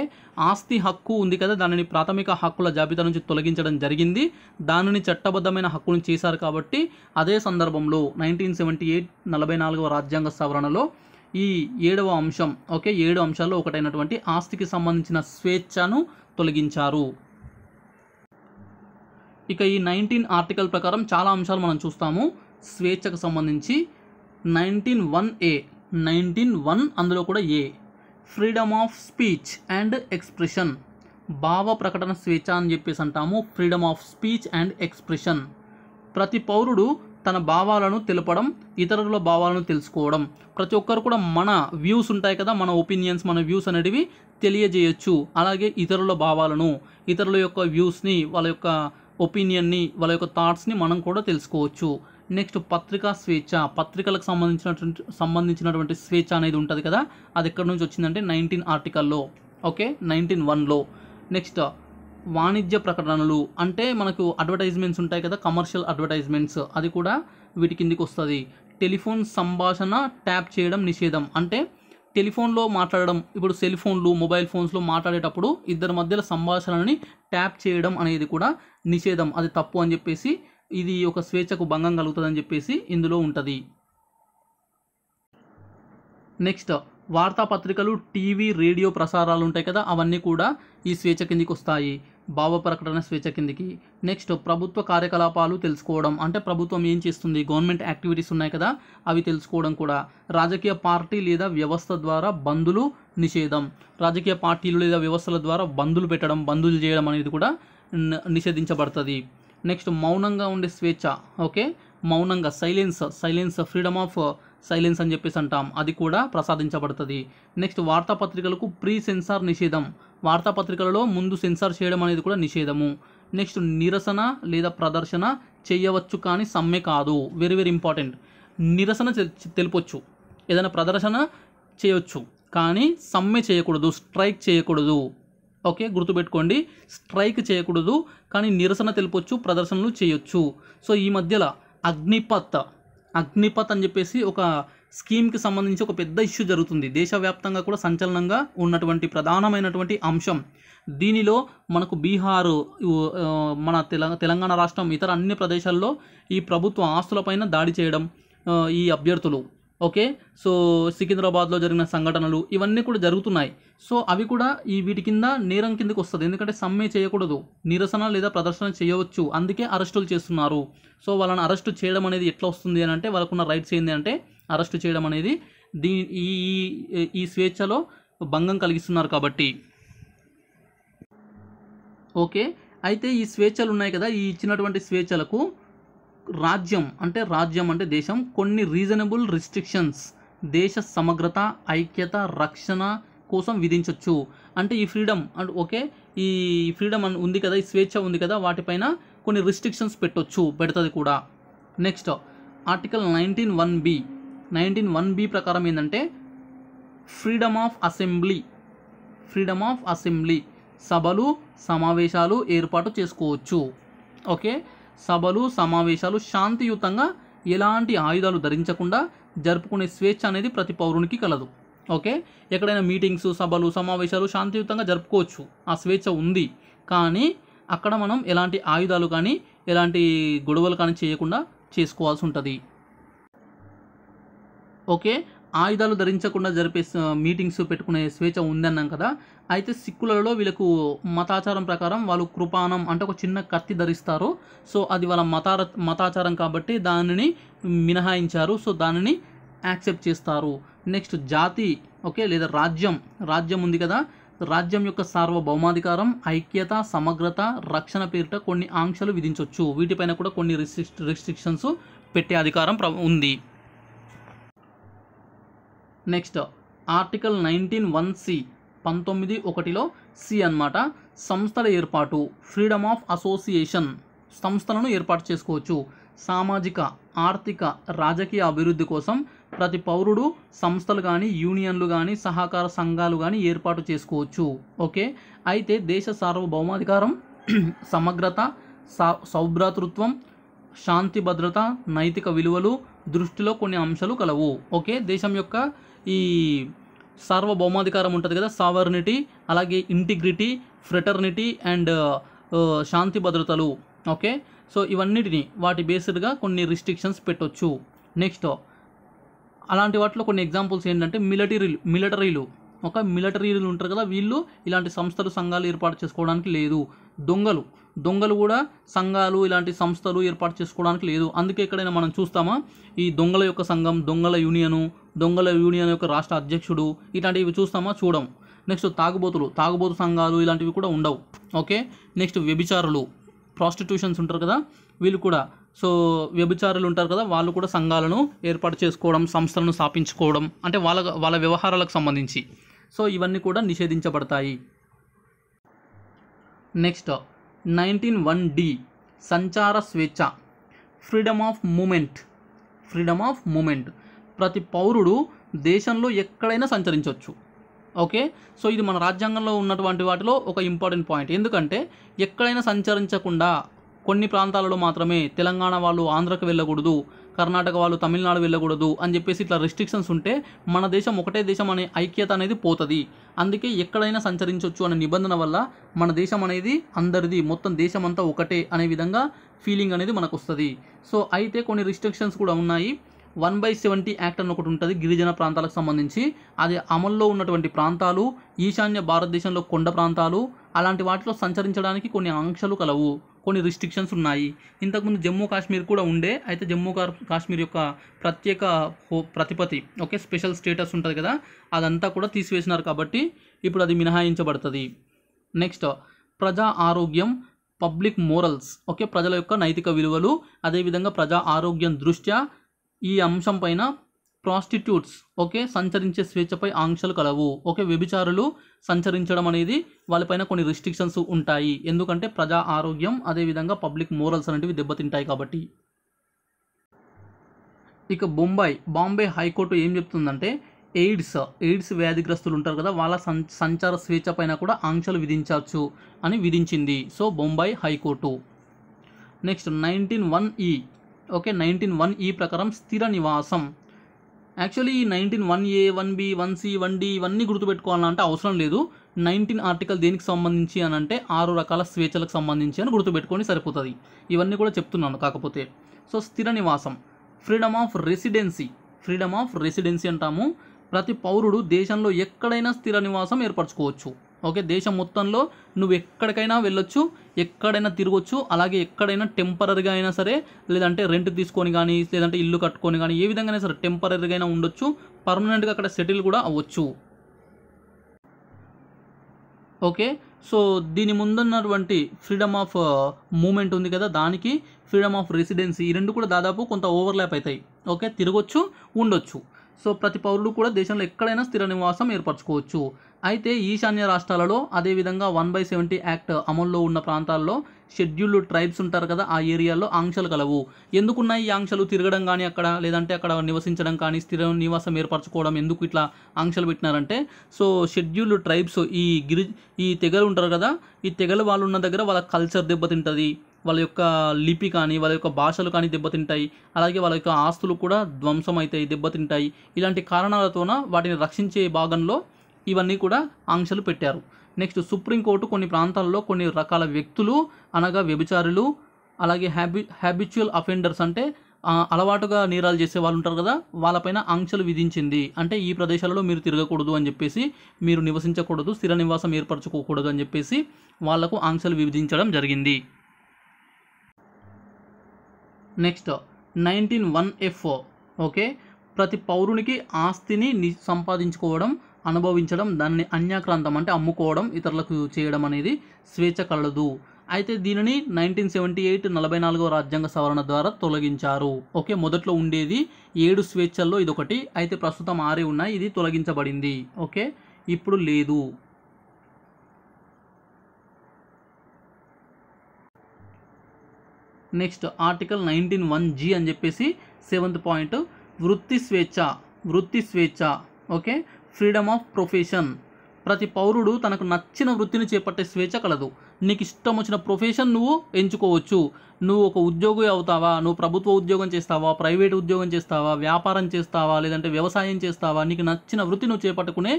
ఆస్తి హక్కు ఉంది కదా, దానిని ప్రాథమిక హక్కుల జాబితా నుంచి తొలగించడం జరిగింది, దానిని చట్టబద్ధమైన హక్కును చేశారు. కాబట్టి అదే సందర్భంలో 1978 44వ రాజ్యాంగ సవరణలో ఈ 7వ అంశం, ఓకే, 7 అంశాల్లో ఒకటైనటువంటి ఆస్తికి సంబంధించిన స్వేచ్ఛను తొలగించారు. ఇక ఈ 19 ఆర్టికల్ ప్రకారం చాలా అంశాలు మనం చూస్తాము స్వేచ్ఛకు సంబంధించి. 19(1) అందులో కూడా freedom of speech and expression, భావ ప్రకటన స్వేచ్ఛ అని చెప్పేసి అంటాము. Freedom of speech and expression, ప్రతి పౌరుడు తన భావాలను తెలపడం, ఇతరుల భావాలను తెలుసుకోవడం. ప్రతి ఒక్కరు కూడా మన వ్యూస్ ఉంటాయి కదా, మన ఒపీనియన్స్, మన వ్యూస్ అనేటివి తెలియజేయచ్చు. అలాగే ఇతరుల భావాలను, ఇతరుల యొక్క వ్యూస్ని, వాళ్ళ యొక్క ఒపీనియన్ని, వాళ్ళ యొక్క థాట్స్ని మనం కూడా తెలుసుకోవచ్చు. నెక్స్ట్ పత్రికా స్వేచ్ఛ, పత్రికలకు సంబంధించినటువంటి స్వేచ్ఛ అనేది ఉంటుంది కదా, అది ఎక్కడి నుంచి వచ్చిందంటే 19 ఆర్టికల్లో, ఓకే, 19(1)లో. నెక్స్ట్ వాణిజ్య ప్రకటనలు, అంటే మనకు అడ్వర్టైజ్మెంట్స్ ఉంటాయి కదా, కమర్షియల్ అడ్వర్టైజ్మెంట్స్, అది కూడా వీటి కిందికి వస్తుంది. టెలిఫోన్ సంభాషణ ట్యాప్ చేయడం నిషేధం, అంటే టెలిఫోన్లో మాట్లాడడం, ఇప్పుడు సెల్ ఫోన్లు, మొబైల్ ఫోన్స్లో మాట్లాడేటప్పుడు ఇద్దరి మధ్యలో సంభాషణని ట్యాప్ చేయడం అనేది కూడా నిషేధం, అది తప్పు అని చెప్పేసి, ఇది ఒక స్వేచ్ఛకు భంగం కలుగుతుందని చెప్పేసి ఇందులో ఉంటుంది. నెక్స్ట్ వార్తాపత్రికలు, టీవీ, రేడియో ప్రసారాలు ఉంటాయి కదా, అవన్నీ కూడా ఈ స్వేచ్ఛ కిందికి వస్తాయి, భావ ప్రకటన స్వేచ్ఛ కిందికి. నెక్స్ట్ ప్రభుత్వ కార్యకలాపాలు తెలుసుకోవడం, అంటే ప్రభుత్వం ఏం చేస్తుంది, గవర్నమెంట్ యాక్టివిటీస్ ఉన్నాయి కదా, అవి తెలుసుకోవడం కూడా. రాజకీయ పార్టీ లేదా వ్యవస్థ ద్వారా బంధులు నిషేధం, రాజకీయ పార్టీలు లేదా వ్యవస్థల ద్వారా బంధులు పెట్టడం, బంధులు చేయడం అనేది కూడా నిషేధించబడుతుంది. నెక్స్ట్ మౌనంగా ఉండే స్వేచ్ఛ, ఓకే, మౌనంగా సైలెన్స్, ఫ్రీడమ్ ఆఫ్ సైలెన్స్ అని చెప్పేసి అంటాం, అది కూడా ప్రసాదించబడుతుంది. నెక్స్ట్ వార్తాపత్రికలకు ప్రీ సెన్సార్ నిషేధం, వార్తాపత్రికలలో ముందు సెన్సార్ చేయడం అనేది కూడా నిషేధము. నెక్స్ట్ నిరసన లేదా ప్రదర్శన చేయవచ్చు కానీ సమ్మె కాదు. Very very important. నిరసన తెలుపొచ్చు, ఏదైనా ప్రదర్శన చేయొచ్చు కానీ సమ్మె చేయకూడదు, స్ట్రైక్ చేయకూడదు. ఓకే, గుర్తుపెట్టుకోండి, స్ట్రైక్ చేయకూడదు కానీ నిరసన తెలుపొచ్చు, ప్రదర్శనలు చేయొచ్చు. సో ఈ మధ్యలో అగ్నిపత్ అని చెప్పేసి ఒక స్కీమ్కి సంబంధించి ఒక పెద్ద ఇష్యూ జరుగుతుంది. దేశవ్యాప్తంగా కూడా సంచలనంగా ఉన్నటువంటి ప్రధానమైనటువంటి అంశం. దీనిలో మనకు బీహారు, మన తెలంగాణ రాష్ట్రం, ఇతర అన్ని ప్రదేశాల్లో ఈ ప్రభుత్వ ఆస్తులపైన దాడి చేయడం ఈ అభ్యర్థులు. ఓకే, సో సికింద్రాబాద్లో జరిగిన సంఘటనలు ఇవన్నీ కూడా జరుగుతున్నాయి. సో అవి కూడా వీటి కింద నేరం కిందకి వస్తుంది. ఎందుకంటే సమ్మె చేయకూడదు, నిరసన లేదా ప్రదర్శన చేయవచ్చు, అందుకే అరెస్టులు చేస్తున్నారు. సో వాళ్ళని అరెస్టు చేయడం అనేది ఎట్లా వస్తుంది అని అంటే, వాళ్ళకున్న రైట్స్ ఏంటి అంటే అరెస్టు చేయడం అనేది ఈ స్వేచ్ఛలో భంగం కలిగిస్తున్నారు కాబట్టి. ఓకే, అయితే ఈ స్వేచ్ఛలు ఉన్నాయి కదా, ఈ ఇచ్చినటువంటి స్వేచ్ఛలకు రాజ్యం అంటే దేశం కొన్ని రీజనబుల్ రిస్ట్రిక్షన్స్ దేశ సమగ్రత, ఐక్యత, రక్షణ కోసం విధించవచ్చు. అంటే ఈ ఫ్రీడమ్ ఓకే, ఈ ఫ్రీడమ్ ఉంది కదా, ఈ స్వేచ్ఛ ఉంది కదా, వాటిపైన కొన్ని రిస్ట్రిక్షన్స్ పెడుతుంది కూడా. నెక్స్ట్ ఆర్టికల్ 19(1)(b) ప్రకారం ఏంటంటే ఫ్రీడమ్ ఆఫ్ అసెంబ్లీ, సభలు సమావేశాలు ఏర్పాటు చేసుకోవచ్చు. ఓకే, సభలు సమావేశాలు శాంతియుతంగా ఎలాంటి ఆయుధాలు ధరించకుండా జరుపుకునే స్వేచ్ఛ అనేది ప్రతి పౌరునికి కలదు. ఓకే, ఎక్కడైనా మీటింగ్స్, సభలు, సమావేశాలు శాంతియుతంగా జరుపుకోవచ్చు, ఆ స్వేచ్ఛ ఉంది. కానీ అక్కడ మనం ఎలాంటి ఆయుధాలు కానీ ఎలాంటి గొడవలు కానీ చేయకుండా చేసుకోవాల్సి ఉంటుంది. ఓకే, ఆయుధాలు ధరించకుండా జరిపే మీటింగ్స్ పెట్టుకునే స్వేచ్ఛ ఉందన్నాం కదా. అయితే సిక్కులలో వీళ్ళకు మతాచారం ప్రకారం వాళ్ళు కృపాణం అంటే ఒక చిన్న కత్తి ధరిస్తారు. సో అది వాళ్ళ మతాచారం కాబట్టి దానిని మినహాయించారు. సో దానిని యాక్సెప్ట్ చేస్తారు. నెక్స్ట్ జాతి, ఓకే, లేదా రాజ్యం ఉంది కదా, రాజ్యం యొక్క సార్వభౌమాధికారం, ఐక్యత, సమగ్రత, రక్షణ పేరిట కొన్ని ఆంక్షలు విధించవచ్చు. వీటిపైన కూడా కొన్ని రిస్ట్రిక్షన్స్ పెట్టే అధికారం ఉంది. నెక్స్ట్ ఆర్టికల్ 19(1)(c) 19(1)లో సి అన్నమాట, సంస్థల ఏర్పాటు, ఫ్రీడమ్ ఆఫ్ అసోసియేషన్, సంస్థలను ఏర్పాటు చేసుకోవచ్చు. సామాజిక, ఆర్థిక, రాజకీయ అభివృద్ధి కోసం ప్రతి పౌరుడు సంస్థలు కానీ, యూనియన్లు కానీ, సహకార సంఘాలు కానీ ఏర్పాటు చేసుకోవచ్చు. ఓకే, అయితే దేశ సార్వభౌమాధికారం, సమగ్రత, సౌభ్రాతృత్వం, శాంతి భద్రత, నైతిక విలువలు దృష్టిలో కొన్ని అంశాలు కలవు. ఓకే, దేశం యొక్క ఈ సార్వభౌమాధికారం ఉంటుంది కదా, సావర్నిటీ, అలాగే ఇంటిగ్రిటీ, ఫ్రెటర్నిటీ అండ్ శాంతి భద్రతలు. ఓకే, సో ఇవన్నిటిని వాటి బేస్డ్గా కొన్ని రిస్ట్రిక్షన్స్ పెట్టవచ్చు. నెక్స్ట్ అలాంటి వాటిలో కొన్ని ఎగ్జాంపుల్స్ ఏంటంటే మిలిటరీలు ఉంటారు కదా, వీళ్ళు ఇలాంటి సంస్థలు, సంఘాలు ఏర్పాటు చేసుకోవడానికి లేదు. దొంగలు కూడా సంఘాలు, ఇలాంటి సంస్థలు ఏర్పాటు చేసుకోవడానికి లేదు. అందుకే ఎక్కడైనా మనం చూస్తామా, ఈ దొంగల యొక్క సంఘం, దొంగల యూనియన్ యొక్క రాష్ట్ర అధ్యక్షుడు, ఇలాంటివి చూస్తామా? చూడం. నెక్స్ట్ తాగుబోతు సంఘాలు ఇలాంటివి కూడా ఉండవు. ఓకే, నెక్స్ట్ వ్యభిచారులు, ప్రాస్టిట్యూషన్స్ ఉంటారు కదా, వీళ్ళు కూడా, సో వ్యభిచారులు ఉంటారు కదా, వాళ్ళు కూడా సంఘాలను ఏర్పాటు చేసుకోవడం, సంస్థలను స్థాపించుకోవడం, అంటే వాళ్ళ వ్యవహారాలకు సంబంధించి. సో ఇవన్నీ కూడా నిషేధించబడతాయి. నెక్స్ట్ 19(1)(d) సంచార స్వేచ్ఛ, ఫ్రీడమ్ ఆఫ్ మూమెంట్, ప్రతి పౌరుడు దేశంలో ఎక్కడైనా సంచరించవచ్చు. ఓకే, సో ఇది మన రాజ్యాంగంలో ఉన్నటువంటి వాటిలో ఒక ఇంపార్టెంట్ పాయింట్. ఎందుకంటే ఎక్కడైనా సంచరించకుండా కొన్ని ప్రాంతాలలో మాత్రమే, తెలంగాణ వాళ్ళు ఆంధ్రాకి వెళ్ళకూడదు, కర్ణాటక వాళ్ళు తమిళనాడు వెళ్ళకూడదు అని చెప్పేసి ఇట్లా రెస్ట్రిక్షన్స్ ఉంటే మన దేశం ఒకటే దేశం అనే ఐక్యత అనేది పోతుంది. అందుకే ఎక్కడైనా సంచరించవచ్చు అనే నిబంధన వల్ల మన దేశం అనేది అందరిది, మొత్తం దేశం అంతా ఒకటే అనే విధంగా ఫీలింగ్ అనేది మనకు వస్తుంది. సో అయితే కొన్ని రిస్ట్రిక్షన్స్ కూడా ఉన్నాయి. 1/70 యాక్ట్ అని ఒకటి ఉంటుంది గిరిజన ప్రాంతాలకు సంబంధించి. అది అమల్లో ఉన్నటువంటి ప్రాంతాలు, ఈశాన్య భారతదేశంలో కొండ ప్రాంతాలు, అలాంటి వాటిలో సంచరించడానికి కొన్ని ఆంక్షలు కలవు, కొన్ని రిస్ట్రిక్షన్స్ ఉన్నాయి. ఇంతకుముందు జమ్మూ కాశ్మీర్ కూడా ఉండే, అయితే జమ్మూ కాశ్మీర్ యొక్క ప్రత్యేక ప్రతిపత్తి, ఓకే, స్పెషల్ స్టేటస్ ఉంటుంది కదా, అదంతా కూడా తీసివేసినారు కాబట్టి ఇప్పుడు అది మినహాయించబడుతుంది. నెక్స్ట్ ప్రజా ఆరోగ్యం, పబ్లిక్ మోరల్స్, ఓకే, ప్రజల యొక్క నైతిక విలువలు, అదేవిధంగా ప్రజా ఆరోగ్యం దృష్ట్యా ఈ అంశం పైన ప్రాస్టిట్యూట్స్ ఓకే సంచరించే స్వేచ్ఛపై ఆంక్షలు కలవు. ఓకే వ్యభిచారులు సంచరించడం అనేది వాళ్ళపైన కొన్ని రిస్ట్రిక్షన్స్ ఉంటాయి, ఎందుకంటే ప్రజా ఆరోగ్యం అదేవిధంగా పబ్లిక్ మోరల్స్ అనేటివి దెబ్బతింటాయి కాబట్టి. ఇక బాంబే హైకోర్టు ఏం చెప్తుందంటే ఎయిడ్స్ వ్యాధిగ్రస్తులు ఉంటారు కదా, వాళ్ళ సంచార స్వేచ్ఛ పైన కూడా ఆంక్షలు విధించవచ్చు అని విధించింది. So Bombay high court. Next 19(1)E okay 19(1)E ప్రకారం స్థిర నివాసం. యాక్చువల్లీ ఈ 19(1)A 1B 1C 1D ఇవన్నీ గుర్తుపెట్టుకోవాలంటే అవసరం లేదు. 19 ఆర్టికల్ దేనికి సంబంధించి అని అంటే 6 రకాల స్వేచ్ఛలకు సంబంధించి అని గుర్తుపెట్టుకొని సరిపోతుంది. ఇవన్నీ కూడా చెప్తున్నాను కాకపోతే. సో స్థిర నివాసం, ఫ్రీడమ్ ఆఫ్ రెసిడెన్సీ అంటాము. ప్రతి పౌరుడు దేశంలో ఎక్కడైనా స్థిర నివాసం ఏర్పరచుకోవచ్చు. ఓకే దేశం మొత్తంలో నువ్వు ఎక్కడికైనా వెళ్ళొచ్చు, ఎక్కడైనా తిరగొచ్చు, అలాగే ఎక్కడైనా టెంపరీగా అయినా సరే, లేదంటే రెంట్ తీసుకొని కానీ, లేదంటే ఇల్లు కట్టుకొని కానీ, ఏ విధంగా అయినా సరే టెంపరీగా అయినా ఉండొచ్చు, పర్మనెంట్గా అక్కడ సెటిల్ కూడా అవ్వచ్చు. ఓకే సో దీని ముందున్నటువంటి ఫ్రీడమ్ ఆఫ్ మూమెంట్ ఉంది కదా, దానికి ఫ్రీడమ్ ఆఫ్ రెసిడెన్సీ ఈ రెండు కూడా దాదాపు కొంత ఓవర్లాప్ అవుతాయి. ఓకే తిరగొచ్చు, ఉండొచ్చు. సో ప్రతి పౌరుడు కూడా దేశంలో ఎక్కడైనా స్థిర నివాసం ఏర్పరచుకోవచ్చు. అయితే ఈశాన్య రాష్ట్రాలలో అదేవిధంగా 1/70 యాక్ట్ అమల్లో ఉన్న ప్రాంతాల్లో షెడ్యూల్డ్ ట్రైబ్స్ ఉంటారు కదా, ఆ ఏరియాల్లో ఆంక్షలు కలవు. ఎందుకున్నాయి ఈ ఆంక్షలు? తిరగడం కానీ అక్కడ, లేదంటే అక్కడ నివసించడం కానీ, స్థిర నివాసం ఏర్పరచుకోవడం ఎందుకు ఇట్లా ఆంక్షలు పెట్టినారంటే, సో షెడ్యూల్డ్ ట్రైబ్స్ ఈ తెగలు ఉంటారు కదా, ఈ తెగలు వాళ్ళు ఉన్న దగ్గర వాళ్ళ కల్చర్ దెబ్బతింటుంది, వాళ్ళ యొక్క లిపి కానీ, వాళ్ళ యొక్క భాషలు కానీ దెబ్బతింటాయి, అలాగే వాళ్ళ యొక్క ఆస్తులు కూడా ధ్వంసం అవుతాయి, దెబ్బతింటాయి. ఇలాంటి కారణాలతోన వాటిని రక్షించే భాగంలో ఇవన్నీ కూడా ఆంక్షలు పెట్టారు. నెక్స్ట్ సుప్రీంకోర్టు కొన్ని ప్రాంతాల్లో కొన్ని రకాల వ్యక్తులు అనగా వ్యభిచారులు, అలాగే హ్యాబిచువల్ అఫెండర్స్ అంటే అలవాటుగా నేరాలు చేసే వాళ్ళు ఉంటారు కదా, వాళ్ళపైన ఆంక్షలు విధించింది. అంటే ఈ ప్రదేశాలలో మీరు తిరగకూడదు అని చెప్పేసి, మీరు నివసించకూడదు, స్థిర నివాసం ఏర్పరచుకోకూడదు అని చెప్పేసి వాళ్లకు ఆంక్షలు విధించడం జరిగింది. నెక్స్ట్ 19(1)F ఓకే ప్రతి పౌరునికి ఆస్తిని సంపాదించుకోవడం, అనుభవించడం, దాన్ని అన్యాక్రాంతం అంటే అమ్ముకోవడం, ఇతరులకు చేయడం అనేది స్వేచ్ఛ కలదు. అయితే దీనిని 1978 44వ రాజ్యాంగ సవరణ ద్వారా తొలగించారు. ఓకే మొదట్లో ఉండేది 7 స్వేచ్ఛల్లో ఇదొకటి, అయితే ప్రస్తుతం 6 ఉన్నాయి, ఇది తొలగించబడింది. ఓకే ఇప్పుడు లేదు. నెక్స్ట్ ఆర్టికల్ 19(1)G అని చెప్పేసి 7th పాయింట్, వృత్తి స్వేచ్ఛ. Okay freedom of profession. ప్రతి పౌరుడు తనకు నచ్చిన వృత్తిని చేపట్టే స్వేచ్ఛ కలదు. నీకు ఇష్టం వచ్చిన ప్రొఫెషన్ నువ్వు ఎంచుకోవచ్చు. నువ్వు ఒక ఉద్యోగి అవుతావా, నువ్వు ప్రభుత్వ ఉద్యోగం చేస్తావా, ప్రైవేట్ ఉద్యోగం చేస్తావా, వ్యాపారం చేస్తావా, లేదంటే వ్యవసాయం చేస్తావా, నీకు నచ్చిన వృత్తి నువ్వు చేపట్టుకునే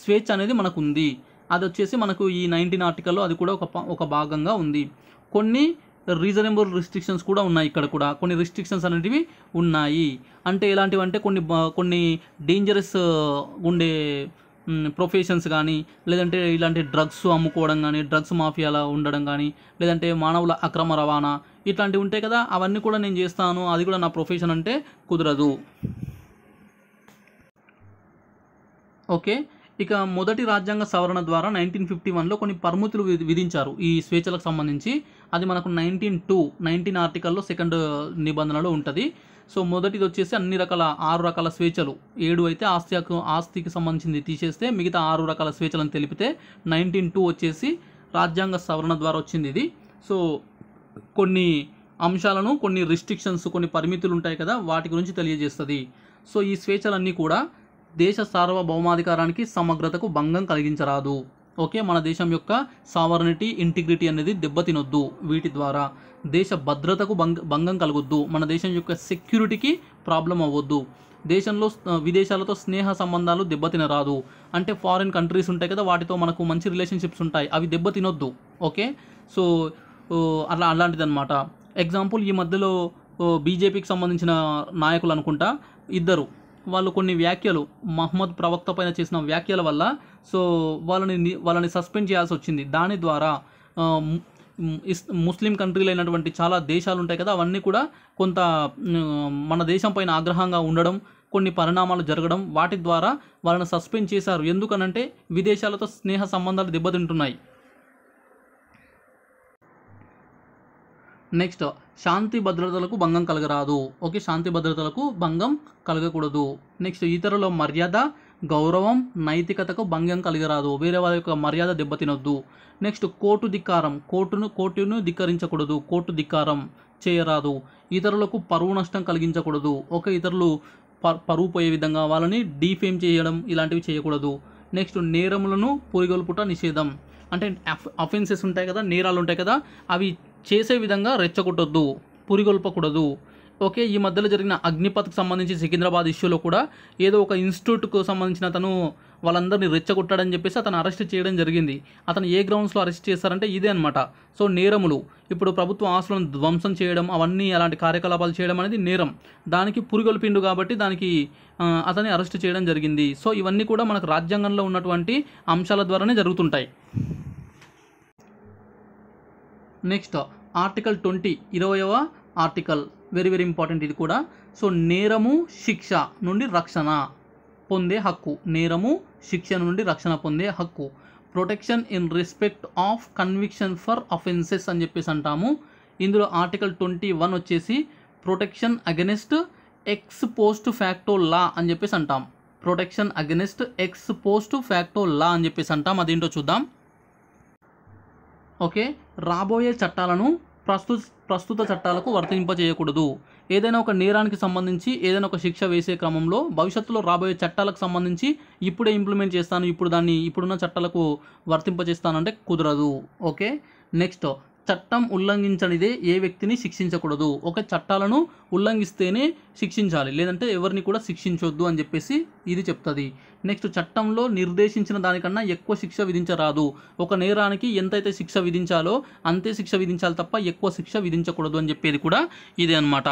స్వేచ్ఛ అనేది మనకు ఉంది. అది వచ్చేసి మనకు ఈ 19 ఆర్టికల్లో అది కూడా ఒక భాగంగా ఉంది. కొన్ని రీజనబుల్ రిస్ట్రిక్షన్స్ కూడా ఉన్నాయి. ఇక్కడ కూడా కొన్ని రిస్ట్రిక్షన్స్ అనేటివి ఉన్నాయి. అంటే ఎలాంటివి అంటే కొన్ని డేంజరస్ ఉండే ప్రొఫెషన్స్ కానీ, లేదంటే ఇలాంటి డ్రగ్స్ అమ్ముకోవడం కానీ, డ్రగ్స్ మాఫియాలా ఉండడం కానీ, లేదంటే మానవుల అక్రమ రవాణా ఇట్లాంటివి ఉంటాయి కదా, అవన్నీ కూడా నేను చేస్తాను, అది కూడా నా ప్రొఫెషన్ అంటే కుదరదు. ఓకే ఇక మొదటి రాజ్యాంగ సవరణ ద్వారా 1951లో కొన్ని పరిమితులు విధించారు ఈ స్వేచ్ఛలకు సంబంధించి. అది మనకు 19 ఆర్టికల్లో 2nd నిబంధనలో ఉంటుంది. సో మొదటిది వచ్చేసి అన్ని రకాల 6 రకాల స్వేచ్ఛలు, 7 అయితే ఆస్తికి సంబంధించింది తీసేస్తే మిగతా 6 రకాల స్వేచ్ఛలను తెలిపితే 19(2) వచ్చేసి రాజ్యాంగ సవరణ ద్వారా వచ్చింది ఇది. సో కొన్ని అంశాలను, కొన్ని రిస్ట్రిక్షన్స్, కొన్ని పరిమితులు ఉంటాయి కదా, వాటి గురించి తెలియజేస్తుంది. సో ఈ స్వేచ్ఛలన్నీ కూడా దేశ సార్వభౌమాధికారానికి, సమగ్రతకు భంగం కలిగించరాదు. ఓకే మన దేశం యొక్క సావరనిటీ, ఇంటిగ్రిటీ అనేది దెబ్బతినొద్దు. వీటి ద్వారా దేశ భద్రతకు భంగం కలగొద్దు, మన దేశం యొక్క సెక్యూరిటీకి ప్రాబ్లం అవ్వద్దు, దేశంలో విదేశాలతో స్నేహ సంబంధాలు దెబ్బతినరాదు. అంటే ఫారిన్ కంట్రీస్ ఉంటాయి కదా, వాటితో మనకు మంచి రిలేషన్షిప్స్ ఉంటాయి, అవి దెబ్బతినొద్దు. ఓకే సో అలాంటిది అనమాట. ఎగ్జాంపుల్ ఈ మధ్యలో బీజేపీకి సంబంధించిన నాయకులు అనుకుంటా ఇద్దరు, వాళ్ళు కొన్ని వ్యాఖ్యలు మహమ్మద్ ప్రవక్త పైన చేసిన వ్యాఖ్యల వల్ల సో వాళ్ళని సస్పెండ్ చేయాల్సి వచ్చింది. దాని ద్వారా ముస్లిం కంట్రీలు అయినటువంటి చాలా దేశాలు ఉంటాయి కదా, అవన్నీ కూడా కొంత మన దేశం పైన ఆగ్రహంగా ఉండడం, కొన్ని పరిణామాలు జరగడం, వాటి ద్వారా వాళ్ళని సస్పెండ్ చేశారు. ఎందుకనంటే విదేశాలతో స్నేహ సంబంధాలు దెబ్బతింటున్నాయి. నెక్స్ట్ శాంతి భద్రతలకు భంగం కలగరాదు. ఓకే, శాంతి భద్రతలకు భంగం కలగకూడదు. నెక్స్ట్ ఇతరుల మర్యాద, గౌరవం, నైతికతకు భంగం కలిగరాదు. వేరే వారి యొక్క మర్యాద దెబ్బతినొద్దు. నెక్స్ట్ కోర్టు ధిక్కారం, కోర్టును ధిక్కరించకూడదు, కోర్టు ధిక్కారం చేయరాదు. ఇతరులకు పరువు నష్టం కలిగించకూడదు. ఓకే, ఇతరులు పరువు పోయే విధంగా వాళ్ళని డీఫేమ్ చేయడం ఇలాంటివి చేయకూడదు. నెక్స్ట్ నేరములను పురిగొల్పుట నిషేధం. అంటే అఫెన్సెస్ ఉంటాయి కదా, నేరాలు ఉంటాయి కదా, అవి చేసే విధంగా రెచ్చగొట్టొద్దు, పురిగొల్పకూడదు. ఓకే, ఈ మధ్యలో జరిగిన అగ్నిపథ్కి సంబంధించి సికింద్రాబాద్ ఇష్యూలో కూడా ఏదో ఒక ఇన్స్టిట్యూట్కు సంబంధించిన అతను వాళ్ళందరినీ రెచ్చగొట్టాడని చెప్పేసి అతను అరెస్ట్ చేయడం జరిగింది. అతను ఏ గ్రౌండ్స్లో అరెస్ట్ చేశారంటే ఇదే అనమాట. సో నేరములు, ఇప్పుడు ప్రభుత్వ ఆస్తులను ధ్వంసం చేయడం, అవన్నీ అలాంటి కార్యకలాపాలు చేయడం అనేది నేరం. దానికి పురిగొల్పిండు కాబట్టి దానికి అతన్ని అరెస్ట్ చేయడం జరిగింది. సో ఇవన్నీ కూడా మనకు రాజ్యాంగంలో ఉన్నటువంటి అంశాల ద్వారానే జరుగుతుంటాయి. నెక్స్ట్ ఆర్టికల్ 20, 20వ ఆర్టికల్, వెరీ వెరీ ఇంపార్టెంట్ ఇది కూడా. సో నేరము శిక్ష నుండి రక్షణ పొందే హక్కు, నేరము శిక్ష నుండి రక్షణ పొందే హక్కు. Protection in respect of conviction for offences అని చెప్పేసి అంటాము. ఇందులో ఆర్టికల్ 21 వచ్చేసి protection against ex post facto law అని చెప్పేసి అంటాం. Protection against ex post facto law అని చెప్పేసి అంటాం. అదేంటో చూద్దాం. ఓకే, రాబోయే చట్టాలను ప్రస్తుత చట్టాలకు వర్తింపజేయకూడదు. ఏదైనా ఒక నేరానికి సంబంధించి ఏదైనా ఒక శిక్ష వేసే క్రమంలో భవిష్యత్తులో రాబోయే చట్టాలకు సంబంధించి ఇప్పుడే ఇంప్లిమెంట్ చేస్తాను, ఇప్పుడున్న చట్టాలకు వర్తింపజేస్తానంటే కుదరదు. ఓకే, నెక్స్ట్ చట్టం ఉల్లంఘించనిదే ఏ వ్యక్తిని శిక్షించకూడదు. ఒక చట్టాలను ఉల్లంఘిస్తేనే శిక్షించాలి, లేదంటే ఎవరిని కూడా శిక్షించొద్దు అని చెప్పేసి ఇది చెప్తుంది. నెక్స్ట్ చట్టంలో నిర్దేశించిన దానికన్నా ఎక్కువ శిక్ష విధించరాదు. ఒక నేరానికి ఎంతైతే శిక్ష విధించాలో అంతే శిక్ష విధించాలి తప్ప ఎక్కువ శిక్ష విధించకూడదు అని చెప్పేది కూడా ఇదే అనమాట.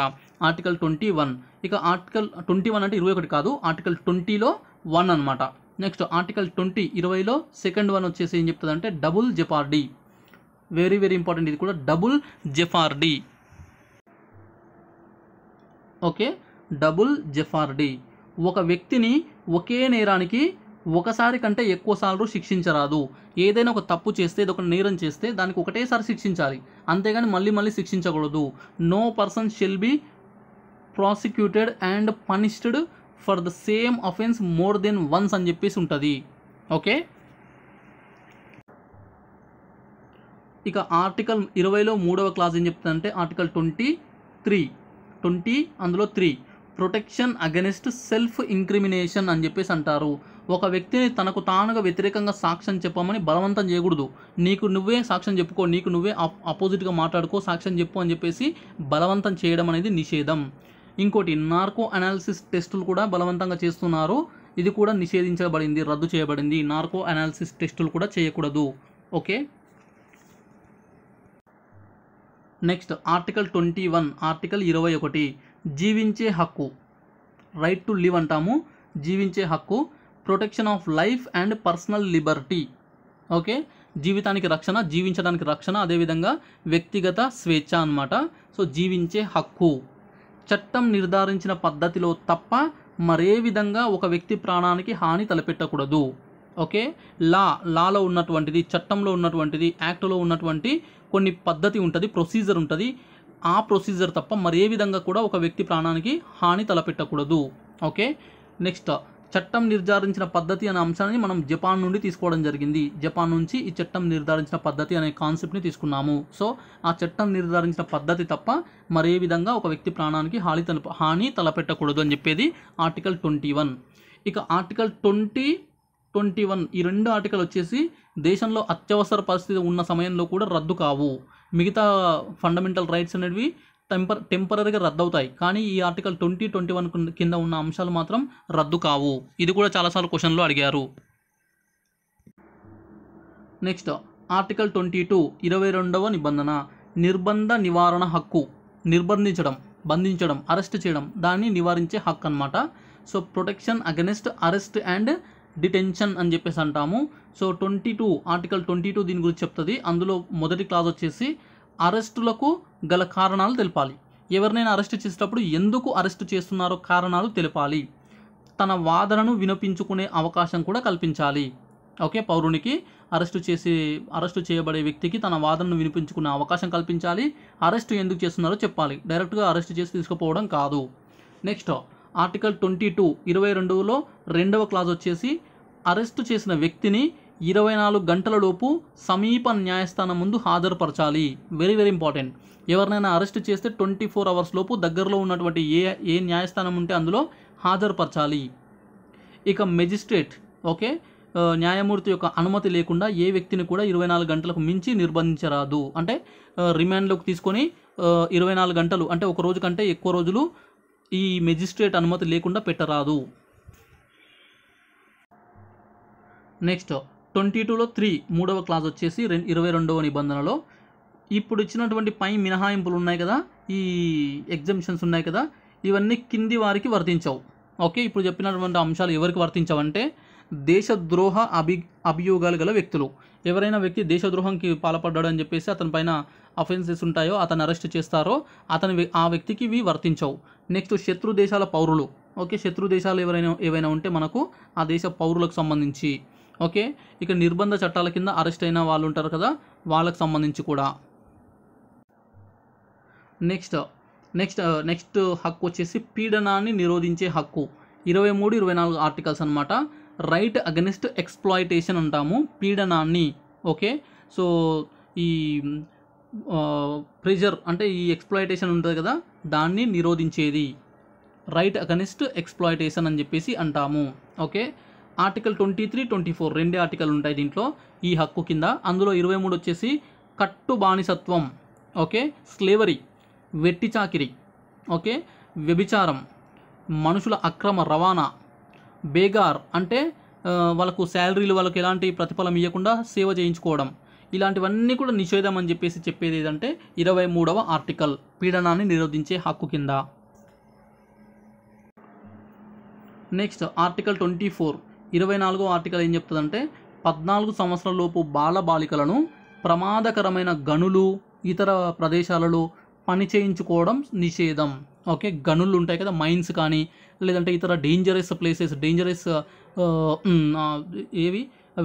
ఆర్టికల్ 21. ఇక ఆర్టికల్ 21 అంటే 21 కాదు, ఆర్టికల్ 20లో 1 అనమాట. నెక్స్ట్ ఆర్టికల్ 20, 20లో సెకండ్ 1 వచ్చేసి ఏం చెప్తుంది అంటే double jeopardy. Very very important ఇది కూడా, double jeopardy. Okay, double jeopardy. ఒక వ్యక్తిని ఒకే నేరానికి ఒకసారి కంటే ఎక్కువ సార్లు శిక్షించరాదు. ఏదైనా ఒక తప్పు చేస్తే, ఏదో ఒక నేరం చేస్తే దానికి ఒకటేసారి శిక్షించాలి, అంతేగాని మళ్ళీ శిక్షించకూడదు. No person shall be prosecuted and punished for the same offence more than once అని చెప్పేసి ఉంటుంది. ఓకే, ఇక ఆర్టికల్ 20లో 3వ క్లాస్ ఏం చెప్తుందంటే ఆర్టికల్ 20 అందులో 3 ప్రొటెక్షన్ అగెనిస్ట్ సెల్ఫ్ ఇంక్రిమినేషన్ అని చెప్పేసి అంటారు. ఒక వ్యక్తిని తనకు తానుగా వ్యతిరేకంగా సాక్ష్యం చెప్పమని బలవంతం చేయకూడదు. నీకు నువ్వే సాక్ష్యం చెప్పుకో, నీకు నువ్వే ఆపోజిట్గా మాట్లాడుకో, సాక్ష్యం చెప్పు అని చెప్పేసి బలవంతం చేయడం అనేది నిషేధం. ఇంకోటి నార్కో అనాలిసిస్ టెస్టులు కూడా బలవంతంగా చేస్తున్నారు, ఇది కూడా నిషేధించబడింది, రద్దు చేయబడింది. నార్కో అనాలిసిస్ టెస్టులు కూడా చేయకూడదు. ఓకే, నెక్స్ట్ ఆర్టికల్ 21, ఆర్టికల్ 21 జీవించే హక్కు, రైట్ టు లివ్ అంటాము, జీవించే హక్కు. Protection of life and personal Liberty. Okay, జీవితానికి రక్షణ, జీవించడానికి రక్షణ, అదేవిధంగా వ్యక్తిగత స్వేచ్ఛ అన్నమాట. సో జీవించే హక్కు. చట్టం నిర్ధారించిన పద్ధతిలో తప్ప మరే విధంగా ఒక వ్యక్తి ప్రాణానికి హాని తలపెట్టకూడదు. ఓకే, లాలో ఉన్నటువంటిది, చట్టంలో ఉన్నటువంటిది, యాక్ట్లో ఉన్నటువంటి కొన్ని పద్ధతి ఉంటుంది, ప్రొసీజర్ ఉంటుంది. ఆ ప్రొసీజర్ తప్ప మరే విధంగా కూడా ఒక వ్యక్తి ప్రాణానికి హాని తలపెట్టకూడదు. ఓకే, నెక్స్ట్ చట్టం నిర్ధారించిన పద్ధతి అనే అంశాన్ని మనం జపాన్ నుండి తీసుకోవడం జరిగింది. జపాన్ నుంచి ఈ చట్టం నిర్ధారించిన పద్ధతి అనే కాన్సెప్ట్ని తీసుకున్నాము. సో ఆ చట్టం నిర్ధారించిన పద్ధతి తప్ప మరే విధంగా ఒక వ్యక్తి ప్రాణానికి హాని తలపెట్టకూడదు అని చెప్పేది ఆర్టికల్ 21. ఇక ఆర్టికల్ 20, 21 ఈ రెండు ఆర్టికల్ వచ్చేసి దేశంలో అత్యవసర పరిస్థితి ఉన్న సమయంలో కూడా రద్దు కావు. మిగతా ఫండమెంటల్ రైట్స్ అనేవి టెంపరీగా రద్దు అవుతాయి, కానీ ఈ ఆర్టికల్ 20, 21 కింద ఉన్న అంశాలు మాత్రం రద్దు కావు. ఇది కూడా చాలాసార్లు క్వశ్చన్లో అడిగారు. నెక్స్ట్ ఆర్టికల్ 22, 22వ నిబంధన నిర్బంధ నివారణ హక్కు. నిర్బంధించడం, బంధించడం, అరెస్ట్ చేయడం, దాన్ని నివారించే హక్కు అన్నమాట. So protection against arrest and detention అని చెప్పేసి అంటాము. సో 22, ఆర్టికల్ 22 దీని గురించి చెప్తుంది. అందులో మొదటి క్లాస్ వచ్చేసి అరెస్టులకు గల కారణాలు తెలపాలి. ఎవరినైనా అరెస్ట్ చేసేటప్పుడు ఎందుకు అరెస్ట్ చేస్తున్నారో కారణాలు తెలపాలి. తన వాదనను వినిపించుకునే అవకాశం కూడా కల్పించాలి. ఓకే, పౌరునికి అరెస్టు చేయబడే వ్యక్తికి తన వాదనను వినిపించుకునే అవకాశం కల్పించాలి. అరెస్టు ఎందుకు చేస్తున్నారో చెప్పాలి. డైరెక్ట్గా అరెస్ట్ చేసి తీసుకుపోవడం కాదు. నెక్స్ట్ ఆర్టికల్ 22 22లో 2వ క్లాజ్ వచ్చేసి అరెస్టు చేసిన వ్యక్తిని 24 గంటలలోపు సమీప న్యాయస్థానం ముందు హాజరుపరచాలి. Very very important. ఎవరినైనా అరెస్ట్ చేస్తే 24 అవర్స్ లోపు దగ్గరలో ఉన్నటువంటి ఏ న్యాయస్థానం ఉంటే అందులో హాజరుపరచాలి. ఇక మెజిస్ట్రేట్ ఓకే న్యాయమూర్తి యొక్క అనుమతి లేకుండా ఏ వ్యక్తిని కూడా 24 గంటలకు మించి నిర్బంధించరాదు. అంటే రిమాండ్లోకి తీసుకొని 24 గంటలు అంటే ఒక రోజు కంటే ఎక్కువ రోజులు ఈ మెజిస్ట్రేట్ అనుమతి లేకుండా పెట్టరాదు. నెక్స్ట్ 22లో 3వ క్లాజ్ వచ్చేసి 22వ నిబంధనలో ఇప్పుడు ఇచ్చినటువంటి పై మినహాయింపులు ఉన్నాయి కదా, ఈ ఎగ్జంప్షన్స్ ఉన్నాయి కదా, ఇవన్నీ కింది వారికి వర్తించవు. ఓకే, ఇప్పుడు చెప్పినటువంటి అంశాలు ఎవరికి వర్తించవంటే దేశద్రోహ అభియోగాలు గల వ్యక్తులు. ఎవరైనా వ్యక్తి దేశద్రోహంకి పాల్పడ్డాడు అని చెప్పేసి అతని పైన అఫెన్సెస్ ఉంటాయో, అతను అరెస్ట్ చేస్తారో ఆ వ్యక్తికి ఇవి వర్తించవు. నెక్స్ట్ శత్రు దేశాల పౌరులు. ఓకే, శత్రు దేశాలు ఏవైనా ఉంటే మనకు ఆ దేశ పౌరులకు సంబంధించి. ఓకే, ఇక నిర్బంధ చట్టాల కింద అరెస్ట్ అయిన వాళ్ళు ఉంటారు కదా, వాళ్ళకు సంబంధించి కూడా. నెక్స్ట్ హక్కు వచ్చేసి పీడనాన్ని నిరోధించే హక్కు. 23, 24 ఆర్టికల్స్ అనమాట. రైట్ అగెనిస్ట్ ఎక్స్ప్లాయిటేషన్ అంటాము పీడనాన్ని. ఓకే, సో ఈ ప్రెజర్ అంటే ఈ ఎక్స్ప్లాయిటేషన్ ఉంటుంది కదా, దాన్ని నిరోధించేది రైట్ అగెనిస్ట్ ఎక్స్ప్లాయిటేషన్ అని చెప్పేసి అంటాము. ఓకే, ఆర్టికల్ 23, 24 రెండే ఆర్టికల్ ఉంటాయి దీంట్లో ఈ హక్కు కింద. అందులో 23 వచ్చేసి కట్టు బానిసత్వం. ఓకే, స్లేవరీ, వెట్టి చాకిరి, ఓకే, వ్యభిచారం, మనుషుల అక్రమ రవాణా, బేగార్ అంటే వాళ్ళకు శాలరీలు వాళ్ళకు ఎలాంటి ప్రతిఫలం ఇవ్వకుండా సేవ చేయించుకోవడం, ఇలాంటివన్నీ కూడా నిషేధం అని చెప్పేది ఏదంటే 23వ ఆర్టికల్ పీడనాన్ని నిరోధించే హక్కు కింద. నెక్స్ట్ ఆర్టికల్ 24 24వ ఆర్టికల్ ఏం చెప్తుందంటే 14 సంవత్సరాల లోపు బాలబాలికలను ప్రమాదకరమైన గనులు ఇతర ప్రదేశాలలో పని చేయించుకోవడం నిషేధం. ఓకే, గనులు ఉంటాయి కదా, మైన్స్ కానీ లేదంటే ఇతర డేంజరస్ ప్లేసెస్, డేంజరస్ అవి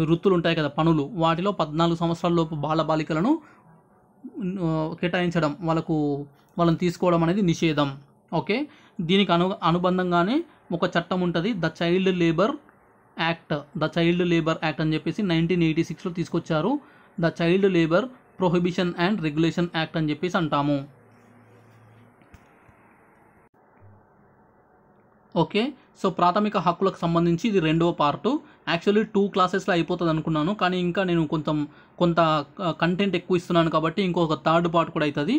వృత్తులు ఉంటాయి కదా, పనులు, వాటిలో 14 సంవత్సరాల లోపు బాలబాలికలను కేటాయించడం, వాళ్ళని తీసుకోవడం అనేది నిషేధం. ఓకే, దీనికి అనుబంధంగానే ఒక చట్టం ఉంటుంది, ద చైల్డ్ లేబర్ యాక్ట్ అని చెప్పేసి 1986లో తీసుకొచ్చారు. The child labour prohibition and regulation act అని చెప్పేసి అంటాము. ఓకే, సో ప్రాథమిక హక్కులకు సంబంధించి ఇది 2వ పార్టు. యాక్చువల్లీ 2 క్లాసెస్లో అయిపోతుంది అనుకున్నాను, కానీ ఇంకా నేను కొంత కంటెంట్ ఎక్కువ ఇస్తున్నాను కాబట్టి ఇంకొక 3rd పార్ట్ కూడా అవుతుంది.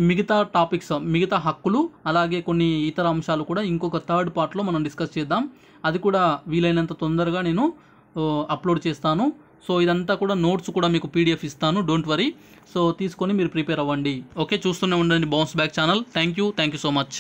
మిగతా టాపిక్స్, మిగతా హక్కులు, అలాగే కొన్ని ఇతర అంశాలు కూడా ఇంకొక 3rd పార్ట్లో మనం డిస్కస్ చేద్దాం. అది కూడా వీలైనంత తొందరగా నేను అప్లోడ్ చేస్తాను. సో ఇదంతా కూడా నోట్స్ కూడా మీకు పీడిఎఫ్ ఇస్తాను, డోంట్ వరీ. సో తీసుకొని మీరు ప్రిపేర్ అవ్వండి. ఓకే, చూస్తూనే ఉండండి bounce back channel. Thank you so much.